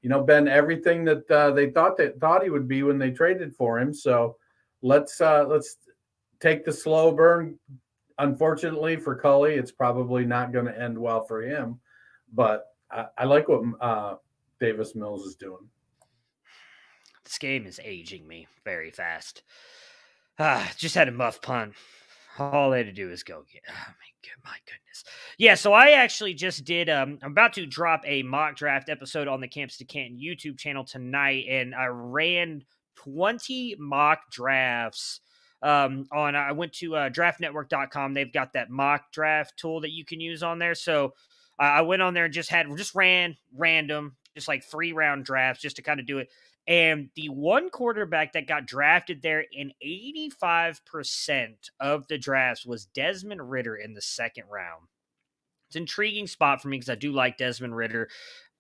been everything that they thought he would be when they traded for him. So let's take the slow burn. Unfortunately for Culley, it's probably not going to end well for him. But I like what Davis Mills is doing. This game is aging me very fast. Just had a muff punt. All they had to do is go get. Oh my goodness. Yeah, so I actually just did. I'm about to drop a mock draft episode on the Campus to Canton YouTube channel tonight, and I ran 20 mock drafts. I went to draftnetwork.com. They've got that mock draft tool that you can use on there. So I went on there and just ran random, just like 3-round drafts just to kind of do it. And the one quarterback that got drafted there in 85% of the drafts was Desmond Ridder in the second round. It's an intriguing spot for me because I do like Desmond Ridder.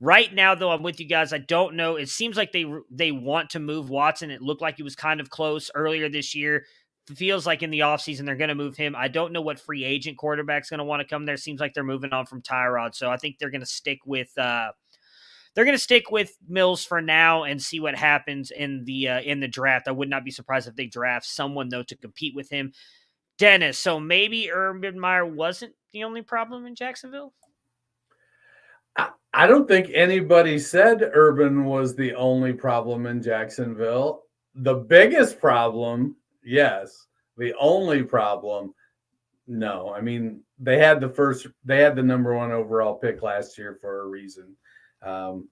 Right now, though, I'm with you guys. I don't know. It seems like they want to move Watson. It looked like he was kind of close earlier this year. It feels like in the offseason they're going to move him. I don't know what free agent quarterback's going to want to come there. Seems like they're moving on from Tyrod. So I think they're going to stick with Mills for now and see what happens in the draft. I would not be surprised if they draft someone, though, to compete with him. Dennis, so maybe Urban Meyer wasn't the only problem in Jacksonville? I don't think anybody said Urban was the only problem in Jacksonville. The biggest problem, yes. The only problem, no. I mean, they had the number 1 overall pick last year for a reason. And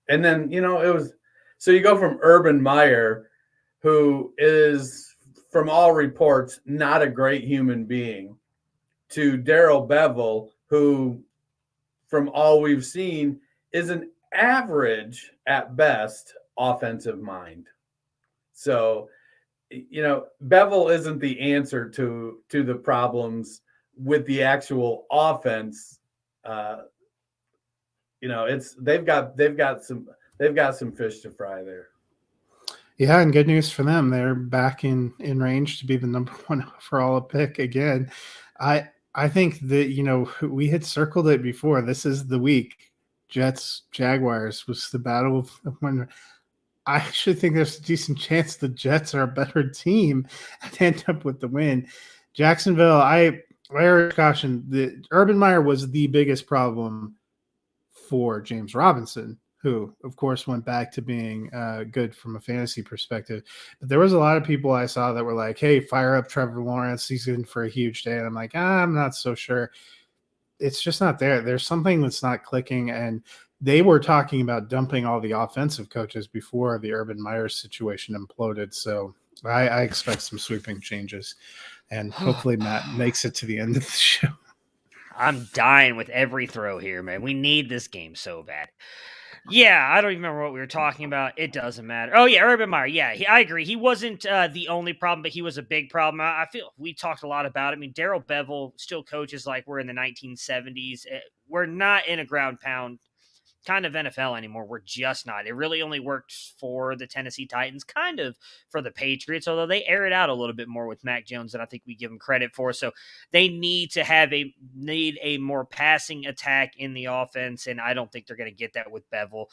then, it was, so you go from Urban Meyer, who is, from all reports, not a great human being, to Darrell Bevell, who, from all we've seen, is an average at best offensive mind. So, Bevell isn't the answer to the problems with the actual offense. They've got some fish to fry there. Yeah, and good news for them. They're back in range to be the number 1 overall pick again. I think that, we had circled it before. This is the week. Jets, Jaguars was the battle of when I actually think there's a decent chance the Jets are a better team and end up with the win. Jacksonville, I urge caution. The Urban Meyer was the biggest problem for James Robinson, who, of course, went back to being good from a fantasy perspective. But there was a lot of people I saw that were like, hey, fire up Trevor Lawrence. He's in for a huge day. And I'm like, I'm not so sure. It's just not there. There's something that's not clicking. And they were talking about dumping all the offensive coaches before the Urban Meyer situation imploded. So I expect some sweeping changes. And hopefully Matt makes it to the end of the show. I'm dying with every throw here, man. We need this game so bad. Yeah, I don't even remember what we were talking about. It doesn't matter. Oh, yeah, Urban Meyer. Yeah, I agree. He wasn't the only problem, but he was a big problem. I feel we talked a lot about it. I mean, Darrell Bevell still coaches like we're in the 1970s. We're not in a ground pound kind of NFL anymore. We're just not. It really only works for the Tennessee Titans, kind of for the Patriots, although they air it out a little bit more with Mac Jones than I think we give them credit for. So they need to have a more passing attack in the offense, and I don't think they're going to get that with Bevell.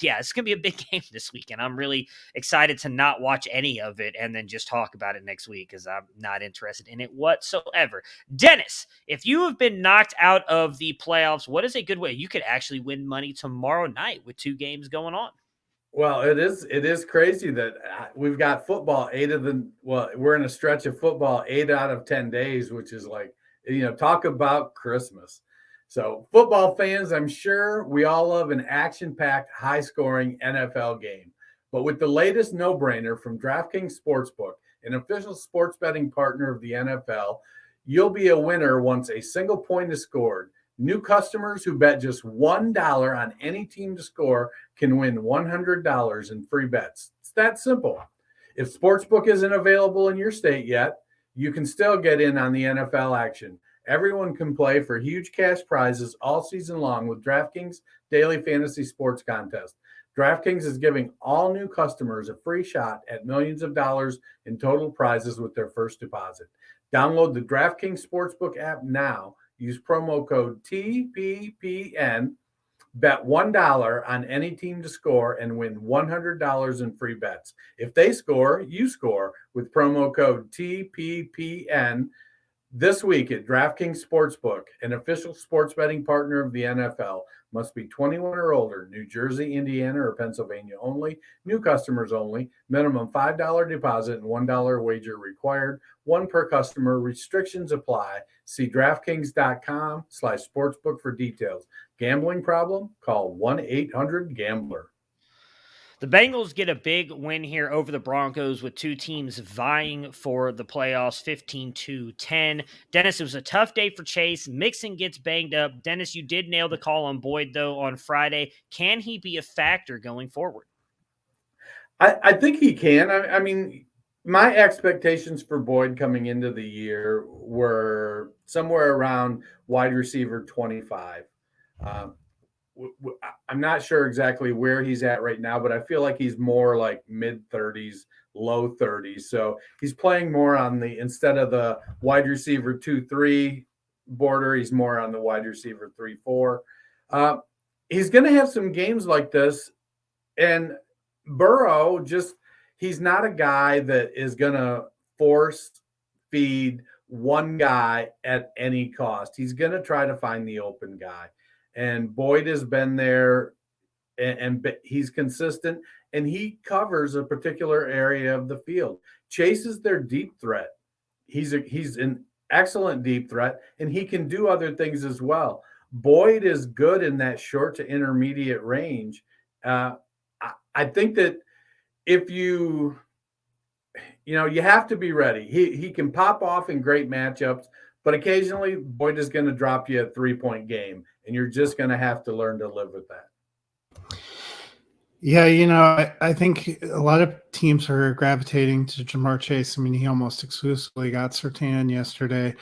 Yeah, it's going to be a big game this weekend. I'm really excited to not watch any of it and then just talk about it next week because I'm not interested in it whatsoever. Dennis, if you have been knocked out of the playoffs, what is a good way? You could actually win money tomorrow night with 2 games going on. Well, it is crazy that we've got football we're in a stretch of football 8 out of 10 days, which is like, talk about Christmas. So football fans, I'm sure we all love an action-packed, high-scoring NFL game. But with the latest no-brainer from DraftKings Sportsbook, an official sports betting partner of the NFL, you'll be a winner once a single point is scored. New customers who bet just $1 on any team to score can win $100 in free bets. It's that simple. If Sportsbook isn't available in your state yet, you can still get in on the NFL action. Everyone can play for huge cash prizes all season long with DraftKings Daily Fantasy Sports Contest. DraftKings is giving all new customers a free shot at millions of dollars in total prizes with their first deposit. Download the DraftKings Sportsbook app now. Use promo code TPPN. Bet $1 on any team to score and win $100 in free bets. If they score, you score with promo code TPPN. This week at DraftKings Sportsbook, an official sports betting partner of the NFL. Must be 21 or older. New Jersey, Indiana, or Pennsylvania only. New customers only. Minimum $5 deposit and $1 wager required. One per customer. Restrictions apply. See DraftKings.com/sportsbook for details. Gambling problem? Call 1-800-GAMBLER. The Bengals get a big win here over the Broncos with two teams vying for the playoffs, 15-10. Dennis, it was a tough day for Chase. Mixon gets banged up. Dennis, you did nail the call on Boyd, though, on Friday. Can he be a factor going forward? I think he can. I mean, my expectations for Boyd coming into the year were somewhere around wide receiver 25. I'm not sure exactly where he's at right now, but I feel like he's more like mid-30s, low 30s. So he's playing more on instead of the wide receiver 2-3 border, he's more on the wide receiver 3-4. He's going to have some games like this. And Burrow, he's not a guy that is going to force feed one guy at any cost. He's going to try to find the open guy. And Boyd has been there, and he's consistent, and he covers a particular area of the field. Chase is their deep threat. He's an excellent deep threat, and he can do other things as well. Boyd is good in that short to intermediate range. I think that if you have to be ready. He can pop off in great matchups, but occasionally Boyd is going to drop you a 3-point game, and you're just going to have to learn to live with that. Yeah, I think a lot of teams are gravitating to Jamar Chase. I mean, he almost exclusively got Surtain yesterday,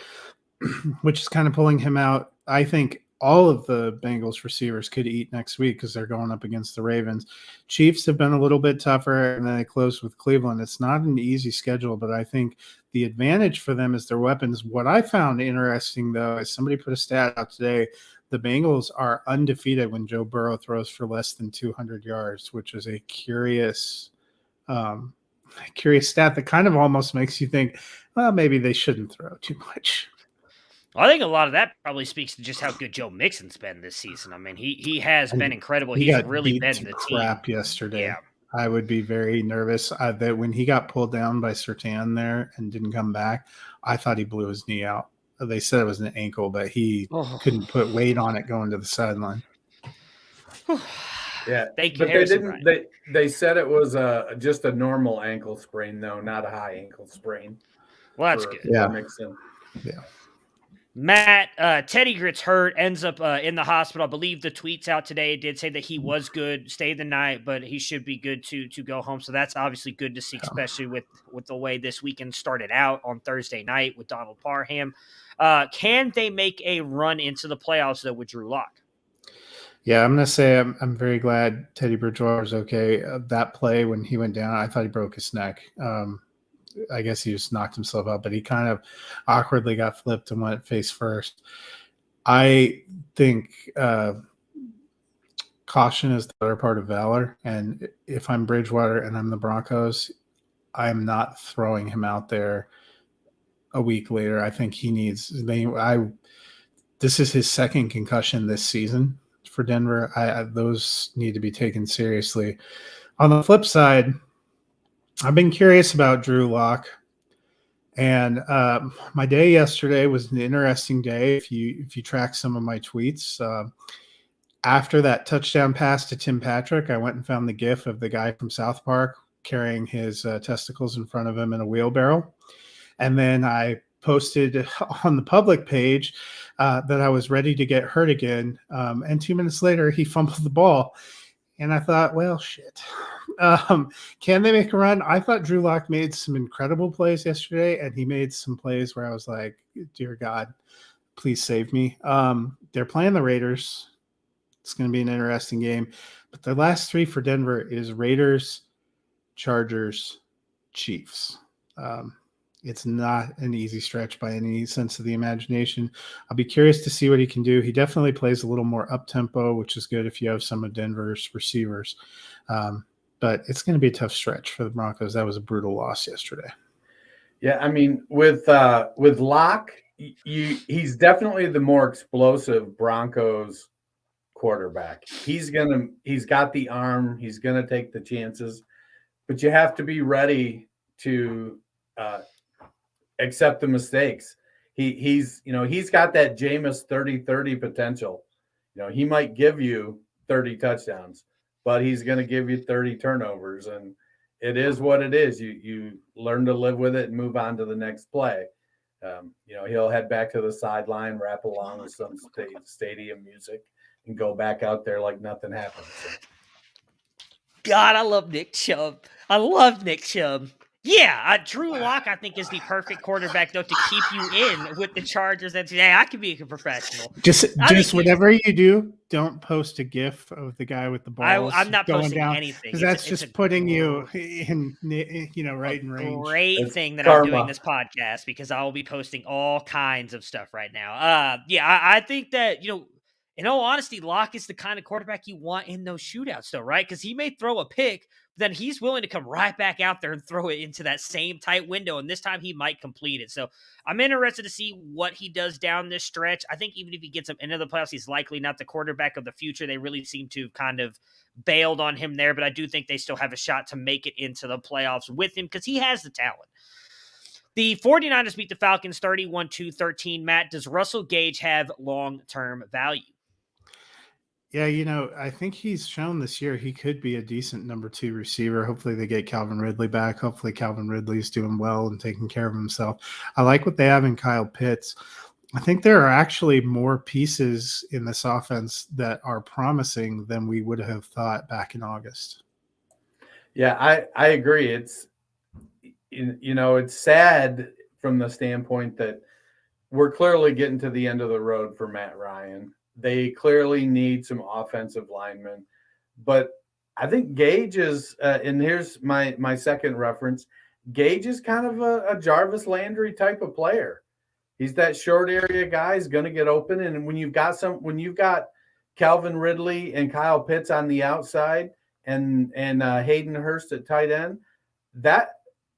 which is kind of pulling him out. I think all of the Bengals receivers could eat next week because they're going up against the Ravens. Chiefs have been a little bit tougher, and then they close with Cleveland. It's not an easy schedule, but I think the advantage for them is their weapons. What I found interesting, though, is somebody put a stat out today. The Bengals are undefeated when Joe Burrow throws for less than 200 yards, which is a curious stat that kind of almost makes you think, well, maybe they shouldn't throw too much. Well, I think a lot of that probably speaks to just how good Joe Mixon's been this season. I mean, he has been incredible. He's really been the crap team yesterday. Yeah. I would be very nervous that when he got pulled down by Surtain there and didn't come back, I thought he blew his knee out. They said it was an ankle, but he couldn't put weight on it going to the sideline. Yeah, thank you. But they didn't. They said it was just a normal ankle sprain, though, not a high ankle sprain. Well, that's good. Yeah. Yeah. Matt, Teddy gets hurt, ends up in the hospital. I believe the tweets out today did say that he was good, stayed the night, but he should be good to go home. So that's obviously good to see, especially with the way this weekend started out on Thursday night with Donald Parham. Can they make a run into the playoffs, though, with Drew Lock? Yeah, I'm going to say I'm very glad Teddy Bridgewater's okay. That play when he went down, I thought he broke his neck. I guess he just knocked himself out, but he kind of awkwardly got flipped and went face first. I think caution is the better part of valor. And if I'm Bridgewater and I'm the Broncos, I'm not throwing him out there a week later. I think he needs this is his second concussion this season for Denver. Those need to be taken seriously. On the flip side, I've been curious about Drew Lock, and my day yesterday was an interesting day. If you track some of my tweets, after that touchdown pass to Tim Patrick, I went and found the GIF of the guy from South Park carrying his testicles in front of him in a wheelbarrow, and then I posted on the public page that I was ready to get hurt again. And 2 minutes later, he fumbled the ball. And I thought, well, shit. Can they make a run? I thought Drew Lock made some incredible plays yesterday, and he made some plays where I was like, dear God, please save me. They're playing the Raiders. It's going to be an interesting game. But the last three for Denver is Raiders, Chargers, Chiefs. It's not an easy stretch by any sense of the imagination. I'll be curious to see what he can do. He definitely plays a little more up-tempo, which is good if you have some of Denver's receivers. But it's going to be a tough stretch for the Broncos. That was a brutal loss yesterday. Yeah, I mean, with Locke, he's definitely the more explosive Broncos quarterback. He's got the arm. He's going to take the chances. But you have to be ready to accept the mistakes. He's got that Jameis 30-30 potential. He might give you 30 touchdowns, but he's going to give you 30 turnovers, and it is what it is. You learn to live with it and move on to the next play. He'll head back to the sideline, rap along with some stadium music, and go back out there like nothing happened. So. God, I love Nick Chubb. I love Nick Chubb. Yeah, Drew Lock, I think, is the perfect quarterback, though, to keep you in with the Chargers. And today, I could be a professional. Just whatever you do, don't post a GIF of the guy with the balls. I'm not going posting down, anything. Because that's just putting you in, right in range. Great thing that I'm doing this podcast, because I will be posting all kinds of stuff right now. I think that, in all honesty, Locke is the kind of quarterback you want in those shootouts, though, right? Because he may throw a pick, then he's willing to come right back out there and throw it into that same tight window, and this time he might complete it. So I'm interested to see what he does down this stretch. I think even if he gets him into the playoffs, he's likely not the quarterback of the future. They really seem to have kind of bailed on him there, but I do think they still have a shot to make it into the playoffs with him because he has the talent. The 49ers beat the Falcons 31-13. Matt, does Russell Gage have long-term value? Yeah, I think he's shown this year he could be a decent number 2 receiver. Hopefully they get Calvin Ridley back. Hopefully Calvin Ridley's doing well and taking care of himself. I like what they have in Kyle Pitts. I think there are actually more pieces in this offense that are promising than we would have thought back in August. Yeah, I agree. It's sad from the standpoint that we're clearly getting to the end of the road for Matt Ryan. They clearly need some offensive linemen, but I think Gage is, and here's my second reference, Gage is kind of a Jarvis Landry type of player. He's that short area guy. He's going to get open, and when you've got Calvin Ridley and Kyle Pitts on the outside, and Hayden Hurst at tight end, that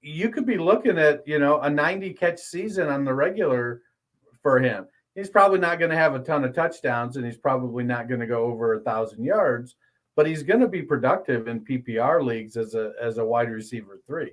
you could be looking at a 90 catch season on the regular for him. He's probably not going to have a ton of touchdowns, and he's probably not going to go over 1,000 yards, but he's going to be productive in PPR leagues as a wide receiver 3.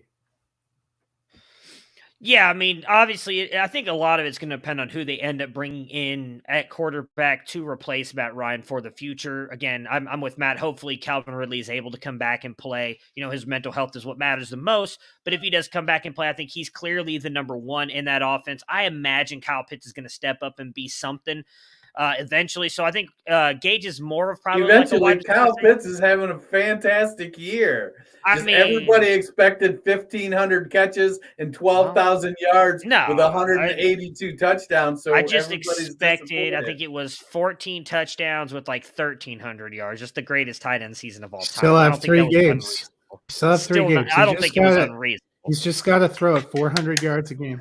Yeah, I mean, obviously, I think a lot of it's going to depend on who they end up bringing in at quarterback to replace Matt Ryan for the future. Again, I'm with Matt. Hopefully, Calvin Ridley is able to come back and play. His mental health is what matters the most. But if he does come back and play, I think he's clearly the number 1 in that offense. I imagine Kyle Pitts is going to step up and be something eventually. So I think Gage is more of probably eventually. Kyle Pitts is having a fantastic year. Everybody expected 1,500 catches and 12,000 yards with 182 touchdowns. So I just expected, I think it was 14 touchdowns with 1,300 yards. Just the greatest tight end season of all time. Still have 3 games. I don't think it was unreasonable. He's just got to throw it 400 yards a game.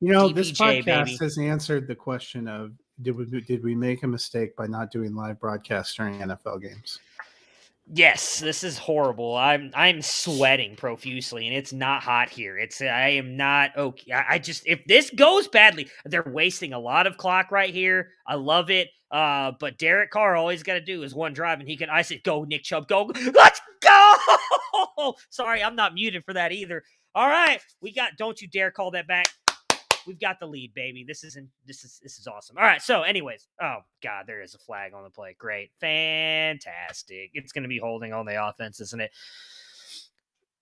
This podcast baby. has answered the question of did we make a mistake by not doing live broadcasts during NFL games? Yes, this is horrible. I'm sweating profusely, and it's not hot here. I am not okay. If this goes badly, they're wasting a lot of clock right here. I love it. But Derek Carr, all he's got to do is one drive, and I said, go, Nick Chubb, go. Let's go! Sorry, I'm not muted for that either. All right, we got. Don't you dare call that back. We've got the lead, baby. This is awesome. All right. So, anyways, oh god, there is a flag on the play. Great, fantastic. It's going to be holding on the offense, isn't it?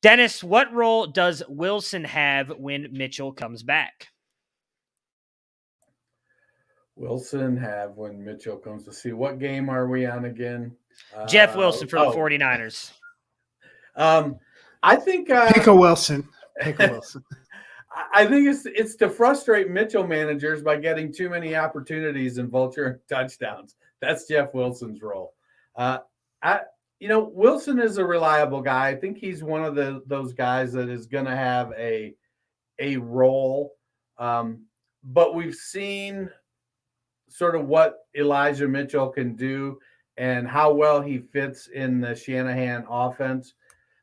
Dennis, what role does Wilson have when Mitchell comes back? Wilson have when Mitchell comes to see. What game are we on again? Jeff Wilson for the 49ers. I think pick a Wilson. Pick a Wilson. I think it's to frustrate Mitchell managers by getting too many opportunities and vulture touchdowns. That's Jeff Wilson's role. Wilson is a reliable guy. I think he's one of those guys that is going to have a role. But we've seen sort of what Elijah Mitchell can do and how well he fits in the Shanahan offense.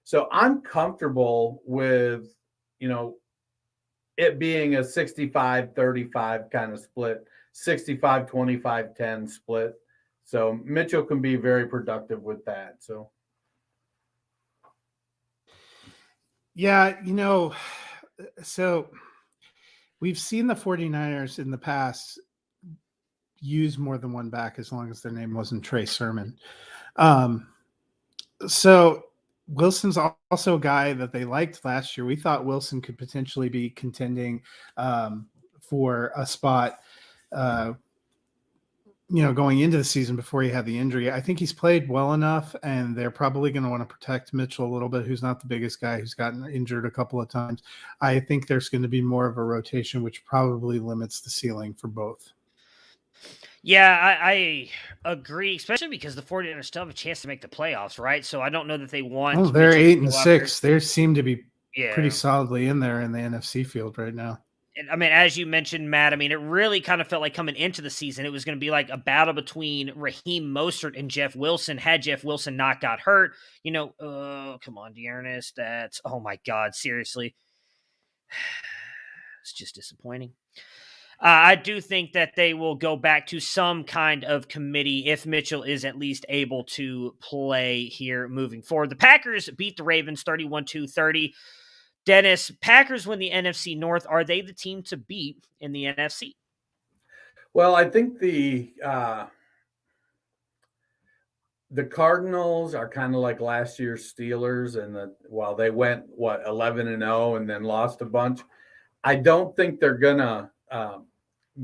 So I'm comfortable with, it being a 65-35 kind of split, 65-25-10 split. So Mitchell can be very productive with that. So. Yeah, so we've seen the 49ers in the past use more than one back as long as their name wasn't Trey Sermon. So Wilson's also a guy that they liked last year. We thought Wilson could potentially be contending for a spot, going into the season before he had the injury. I think he's played well enough, and they're probably going to want to protect Mitchell a little bit, who's not the biggest guy, who's gotten injured a couple of times. I think there's going to be more of a rotation, which probably limits the ceiling for both. Yeah, I agree, especially because the 49ers still have a chance to make the playoffs, right? So I don't know that they want. Oh, they're 8-6. They seem to be pretty solidly in there in the NFC field right now. And, I mean, as you mentioned, Matt, I mean, it really kind of felt like coming into the season, it was going to be like a battle between Raheem Mostert and Jeff Wilson. Had Jeff Wilson not got hurt, come on, Dearness, that's, oh my God, seriously. It's just disappointing. I do think that they will go back to some kind of committee if Mitchell is at least able to play here moving forward. The Packers beat the Ravens 31-30. Dennis, Packers win the NFC North. Are they the team to beat in the NFC? Well, I think the Cardinals are kind of like last year's Steelers, and while they went 11-0 and then lost a bunch, I don't think they're gonna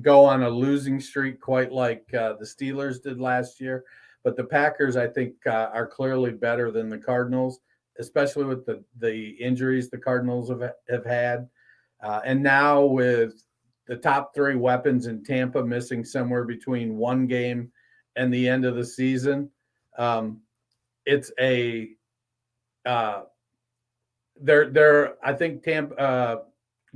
go on a losing streak quite like the Steelers did last year. But the Packers, I think, are clearly better than the Cardinals, especially with the injuries the Cardinals have had. And now with the top three weapons in Tampa missing somewhere between one game and the end of the season, it's a I think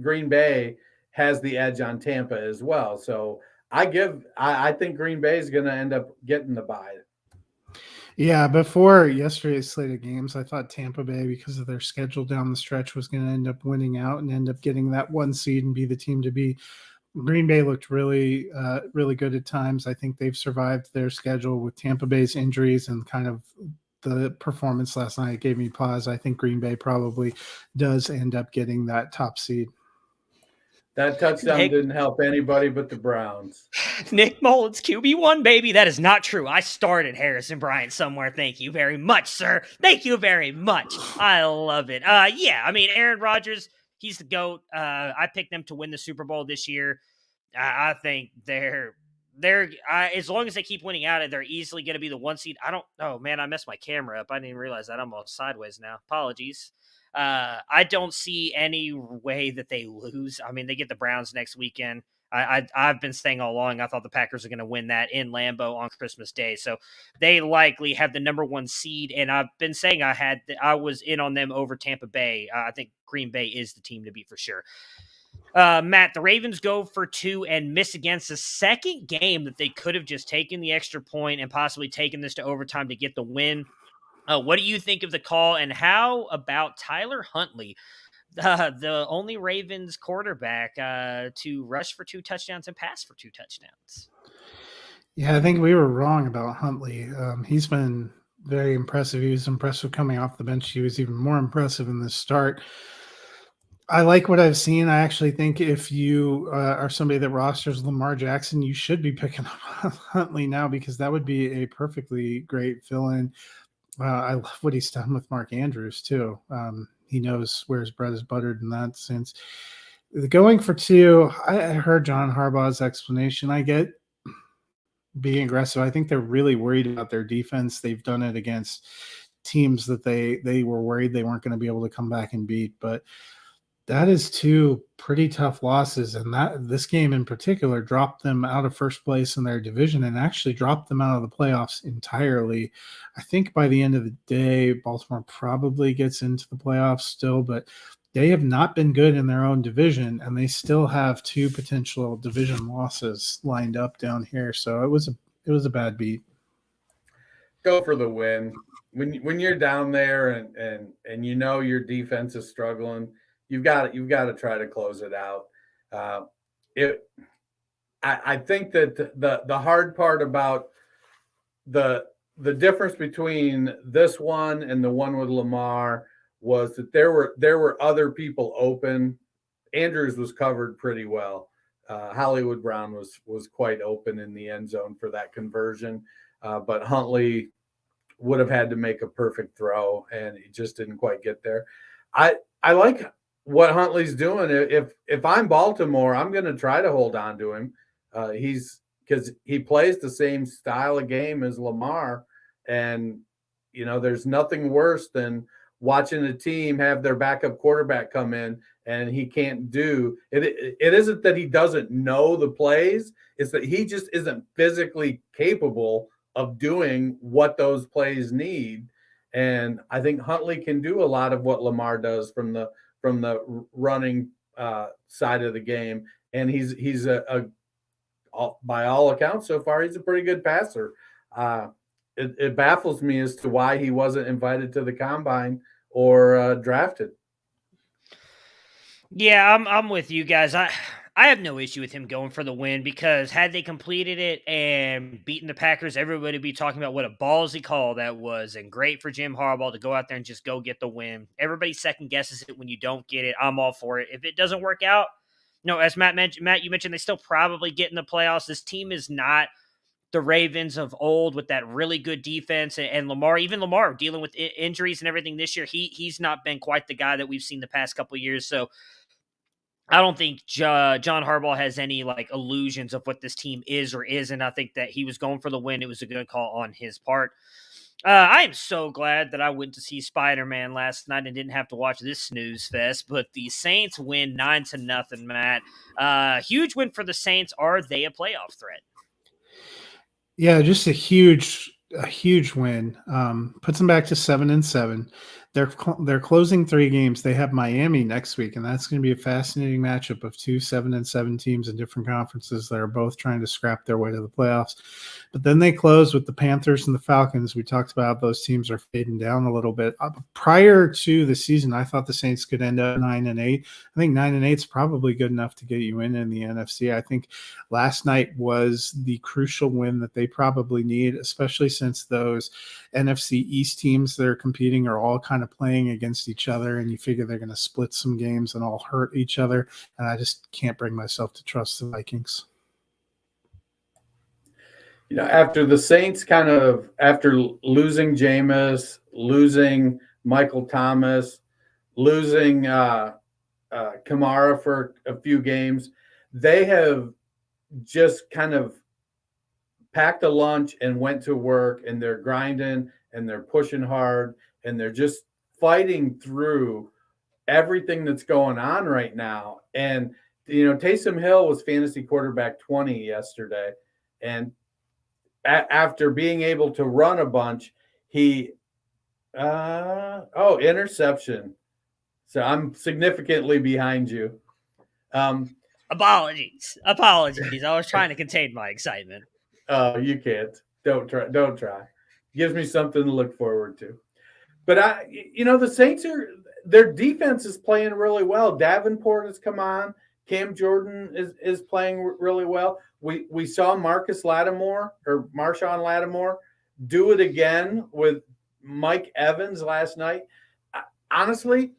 Green Bay has the edge on Tampa as well. So I think Green Bay is going to end up getting the bye. Yeah, before yesterday's slate of games, I thought Tampa Bay, because of their schedule down the stretch, was going to end up winning out and end up getting that one seed and be the team to beat. Green Bay looked really, really good at times. I think they've survived their schedule with Tampa Bay's injuries and kind of the performance last night gave me pause. I think Green Bay probably does end up getting that top seed. That touchdown didn't help anybody but the Browns. Nick Mullins, QB1, baby. That is not true. I started Harrison Bryant somewhere. Thank you very much, sir. Thank you very much. I love it. Yeah, I mean, Aaron Rodgers, he's the GOAT. I picked them to win the Super Bowl this year. I think they're as long as they keep winning out, they're easily going to be the one seed. Oh, man, I messed my camera up. I didn't even realize that. I'm all sideways now. Apologies. I don't see any way that they lose. I mean, they get the Browns next weekend. I've been saying all along, I thought the Packers are going to win that in Lambeau on Christmas Day. So they likely have the number one seed. And I've been saying I was in on them over Tampa Bay. I think Green Bay is the team to beat for sure. Matt, the Ravens go for 2 and miss against the second game that they could have just taken the extra point and possibly taken this to overtime to get the win. What do you think of the call, and how about Tyler Huntley, the only Ravens quarterback to rush for 2 touchdowns and pass for 2 touchdowns? Yeah, I think we were wrong about Huntley. He's been very impressive. He was impressive coming off the bench. He was even more impressive in the start. I like what I've seen. I actually think if you are somebody that rosters Lamar Jackson, you should be picking up Huntley now, because that would be a perfectly great fill-in. I love what he's done with Mark Andrews too. He knows where his bread is buttered in that sense. Going for two, I heard John Harbaugh's explanation. I get being aggressive. I think they're really worried about their defense. They've done it against teams that they were worried they weren't going to be able to come back and beat, but that is two pretty tough losses, and that this game in particular dropped them out of first place in their division and actually dropped them out of the playoffs entirely. I think by the end of the day, Baltimore probably gets into the playoffs still, but they have not been good in their own division, and they still have two potential division losses lined up down here. So it was a bad beat. Go for the win. When you're down there and you know your defense is struggling, you've got to try to close it out. I think that the hard part about the difference between this one and the one with Lamar was that there were other people open. Andrews was covered pretty well. Hollywood Brown was quite open in the end zone for that conversion, but Huntley would have had to make a perfect throw, and he just didn't quite get there. I like what Huntley's doing. If I'm Baltimore, I'm going to try to hold on to him. Because he plays the same style of game as Lamar, and there's nothing worse than watching a team have their backup quarterback come in and he can't do it. It isn't that he doesn't know the plays; it's that he just isn't physically capable of doing what those plays need. And I think Huntley can do a lot of what Lamar does from the running side of the game, and he's by all accounts so far, he's a pretty good passer. It baffles me as to why he wasn't invited to the combine or drafted. Yeah, I'm with you guys. I have no issue with him going for the win, because had they completed it and beaten the Packers, everybody would be talking about what a ballsy call that was, and great for Jim Harbaugh to go out there and just go get the win. Everybody second guesses it when you don't get it. I'm all for it. If it doesn't work out, as Matt, you mentioned, they still probably get in the playoffs. This team is not the Ravens of old with that really good defense, and Lamar dealing with injuries and everything this year. He's not been quite the guy that we've seen the past couple of years. So I don't think John Harbaugh has any illusions of what this team is or isn't. I think that he was going for the win. It was a good call on his part. I am so glad that I went to see Spider-Man last night and didn't have to watch this snooze fest. But the Saints win 9-0, Matt. Huge win for the Saints. Are they a playoff threat? Yeah, just a huge win. Puts them back to 7-7. They're closing 3 games. They have Miami next week, and that's going to be a fascinating matchup of 2 7-7 teams in different conferences that are both trying to scrap their way to the playoffs. But then they close with the Panthers and the Falcons. We talked about those teams are fading down a little bit. Prior to the season, I thought the Saints could end up 9-8. I think 9-8 is probably good enough to get you in the NFC. I think last night was the crucial win that they probably need, especially since those NFC East teams that are competing are all kind of playing against each other, and you figure they're going to split some games and all hurt each other. And I just can't bring myself to trust the Vikings. After the Saints after losing Jameis, losing Michael Thomas, losing Kamara for a few games, they have just kind of packed a lunch and went to work, and they're grinding and they're pushing hard and they're just fighting through everything that's going on right now. And, Taysom Hill was fantasy quarterback 20 yesterday. And after being able to run a bunch, he, interception. So I'm significantly behind you. Apologies. I was trying to contain my excitement. You can't. Don't try. Gives me something to look forward to. But the Saints their defense is playing really well. Davenport has come on. Cam Jordan is playing really well. We saw Marshawn Lattimore do it again with Mike Evans last night. Honestly,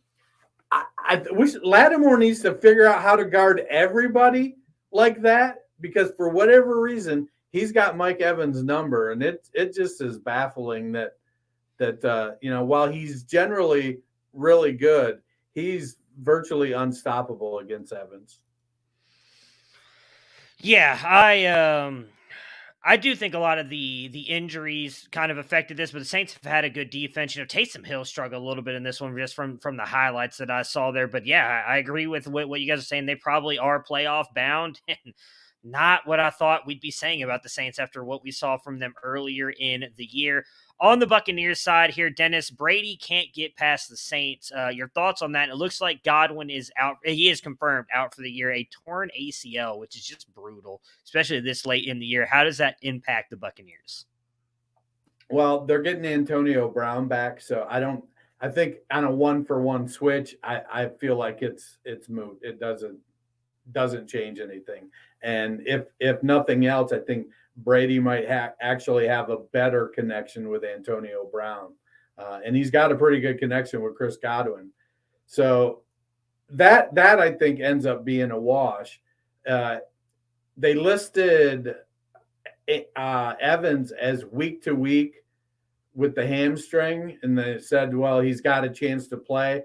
I wish Lattimore needs to figure out how to guard everybody like that, because for whatever reason, he's got Mike Evans' number, and it just is baffling that while he's generally really good, he's virtually unstoppable against Evans. Yeah, I do think a lot of the injuries kind of affected this, but the Saints have had a good defense. Taysom Hill struggled a little bit in this one just from the highlights that I saw there. But yeah, I agree with what you guys are saying. They probably are playoff bound, and not what I thought we'd be saying about the Saints after what we saw from them earlier in the year. On the Buccaneers side here, Dennis, Brady can't get past the Saints. Your thoughts on that? It looks like Godwin is out. He is confirmed out for the year, a torn ACL, which is just brutal, especially this late in the year. How does that impact the Buccaneers? Well, they're getting Antonio Brown back, so I think on a 1-for-1 switch, I feel like it's moot. It doesn't change anything. And if nothing else, I think Brady might actually have a better connection with Antonio Brown. And he's got a pretty good connection with Chris Godwin. So that I think ends up being a wash. They listed Evans as week to week with the hamstring, and they said, well, he's got a chance to play.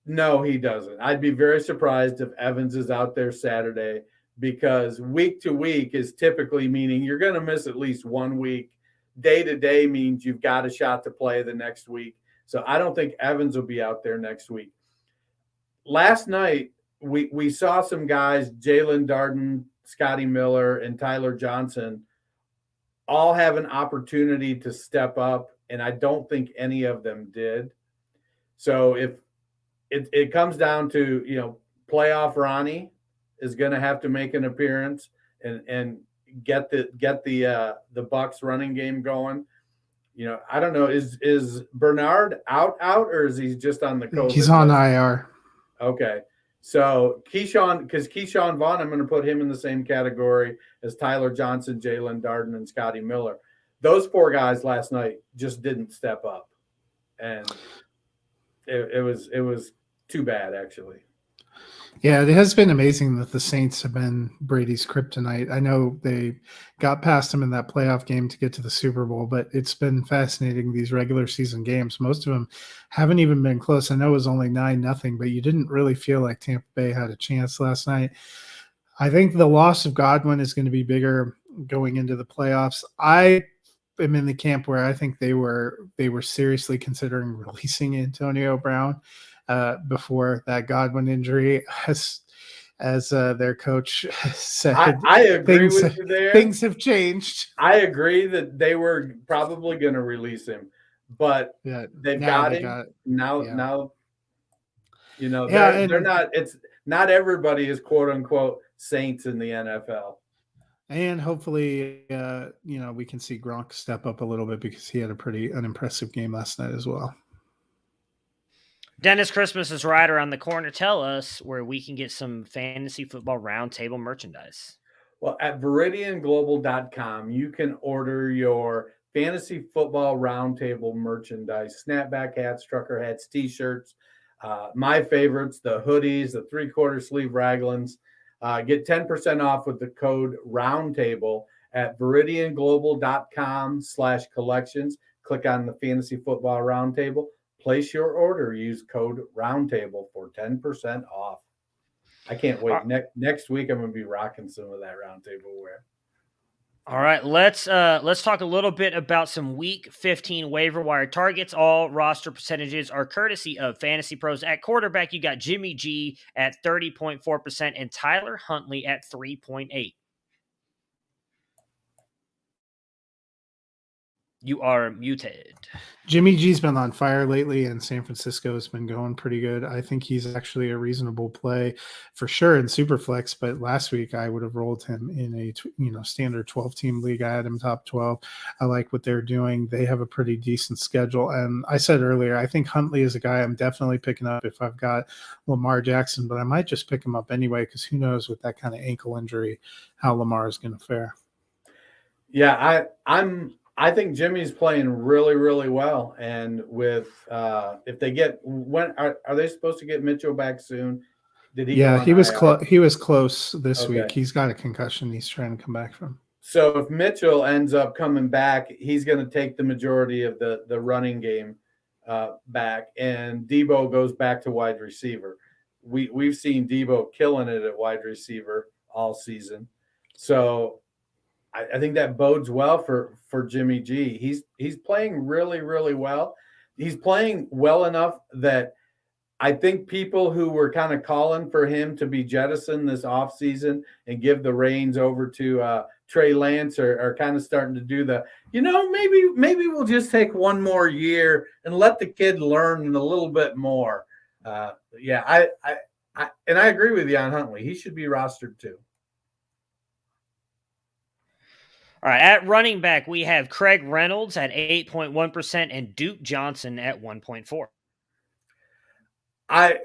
No, he doesn't. I'd be very surprised if Evans is out there Saturday, because week to week is typically meaning you're going to miss at least 1 week. Day to day means you've got a shot to play the next week. So I don't think Evans will be out there next week. Last night, we saw some guys, Jalen Darden, Scotty Miller, and Tyler Johnson, all have an opportunity to step up, and I don't think any of them did. So if it comes down to, playoff Ronnie is going to have to make an appearance and get the Bucs running game going. I don't know, is Bernard out, or is he just on the COVID? He's on IR. Okay. So Keyshawn Vaughn, I'm going to put him in the same category as Tyler Johnson, Jalen Darden, and Scotty Miller. Those 4 guys last night just didn't step up, and it was too bad, actually. Yeah, it has been amazing that the Saints have been Brady's kryptonite. I know they got past him in that playoff game to get to the Super Bowl, but it's been fascinating, these regular season games. Most of them haven't even been close. I know it was only 9-0, but you didn't really feel like Tampa Bay had a chance last night. I think the loss of Godwin is going to be bigger going into the playoffs. I am in the camp where I think they were seriously considering releasing Antonio Brown before that Godwin injury, as their coach said. I agree with you there. Things have changed. I agree that they were probably going to release him, but they've got him now. Yeah. Now, they're not. It's not everybody is quote unquote Saints in the NFL. And hopefully, we can see Gronk step up a little bit, because he had a pretty unimpressive game last night as well. Dennis, Christmas is right around the corner. Tell us where we can get some fantasy football roundtable merchandise. Well, at ViridianGlobal.com, you can order your fantasy football roundtable merchandise: snapback hats, trucker hats, T-shirts. My favorites, the hoodies, the 3/4 sleeve raglans. Get 10% off with the code roundtable at ViridianGlobal.com/collections. Click on the fantasy football roundtable. Place your order. Use code roundtable for 10% off. I can't wait. Next week, I'm going to be rocking some of that roundtable wear. All right, let's talk a little bit about some Week 15 waiver wire targets. All roster percentages are courtesy of Fantasy Pros. At quarterback, you got Jimmy G at 30.4% and Tyler Huntley at 3.8%. You are muted. Jimmy G's been on fire lately, and San Francisco has been going pretty good. I think he's actually a reasonable play for sure in Superflex, but last week I would have rolled him in a standard 12-team league. I had him top 12. I like what they're doing. They have a pretty decent schedule. And I said earlier, I think Huntley is a guy I'm definitely picking up if I've got Lamar Jackson, but I might just pick him up anyway, because who knows with that kind of ankle injury how Lamar is going to fare. Yeah, I'm I think Jimmy's playing really, really well. And with if they get when are they supposed to get Mitchell back soon? Did he go Yeah, on IR? he was close this week. Okay. He's got a concussion he's trying to come back from. So if Mitchell ends up coming back, he's going to take the majority of the running game back, and Debo goes back to wide receiver. We've seen Debo killing it at wide receiver all season, so I think that bodes well for Jimmy G. He's playing really, really well. He's playing well enough that I think people who were kind of calling for him to be jettisoned this offseason and give the reins over to Trey Lance are kind of starting to do maybe we'll just take one more year and let the kid learn a little bit more. I agree with you on Huntley. He should be rostered too. All right, at running back, we have Craig Reynolds at 8.1% and Duke Johnson at 1.4%. I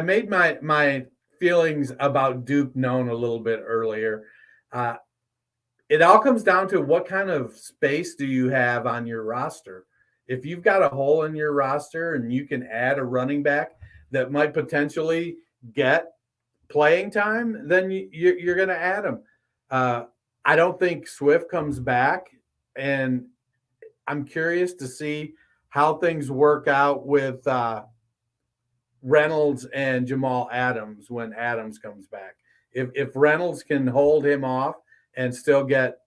made my feelings about Duke known a little bit earlier. It all comes down to what kind of space do you have on your roster. If you've got a hole in your roster and you can add a running back that might potentially get playing time, then you're going to add him. I don't think Swift comes back, and I'm curious to see how things work out with Reynolds and Jamal Adams when Adams comes back. If Reynolds can hold him off and still get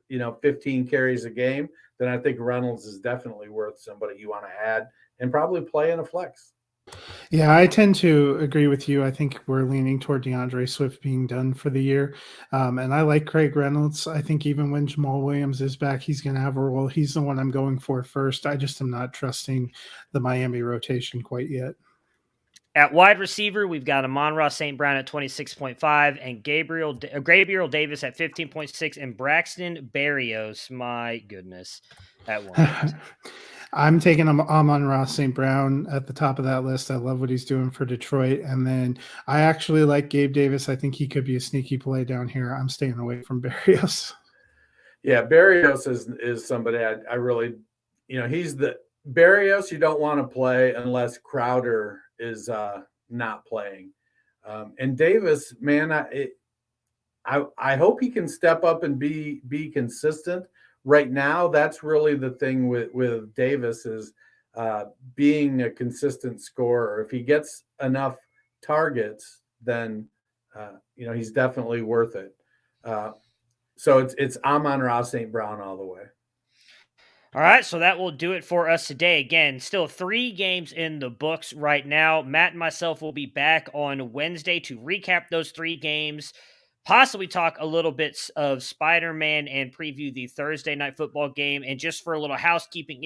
15 carries a game, then I think Reynolds is definitely worth somebody you want to add and probably play in a flex. Yeah, I tend to agree with you. I think we're leaning toward DeAndre Swift being done for the year. And I like Craig Reynolds. I think even when Jamal Williams is back, he's going to have a role. He's the one I'm going for first. I just am not trusting the Miami rotation quite yet. At wide receiver, we've got Amon-Ra St. Brown at 26.5 and Gabriel Davis at 15.6 and Braxton Berrios, my goodness, at 1. I'm taking Amon-Ra St. Brown at the top of that list. I love what he's doing for Detroit. And then I actually like Gabe Davis. I think he could be a sneaky play down here. I'm staying away from Berrios. Yeah, Berrios is somebody I really, he's the Berrios you don't want to play unless Crowder is not playing. And Davis, man, I hope he can step up and be consistent. Right now, that's really the thing with Davis is being a consistent scorer. If he gets enough targets, then he's definitely worth it. So it's Amon-Ra St. Brown all the way. All right, so that will do it for us today. Again, still 3 games in the books right now. Matt and myself will be back on Wednesday to recap those 3 games, possibly talk a little bit of Spider-Man and preview the Thursday night football game. And just for a little housekeeping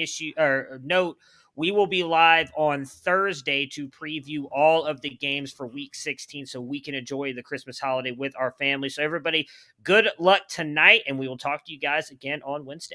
note, we will be live on Thursday to preview all of the games for Week 16 so we can enjoy the Christmas holiday with our family. So everybody, good luck tonight, and we will talk to you guys again on Wednesday.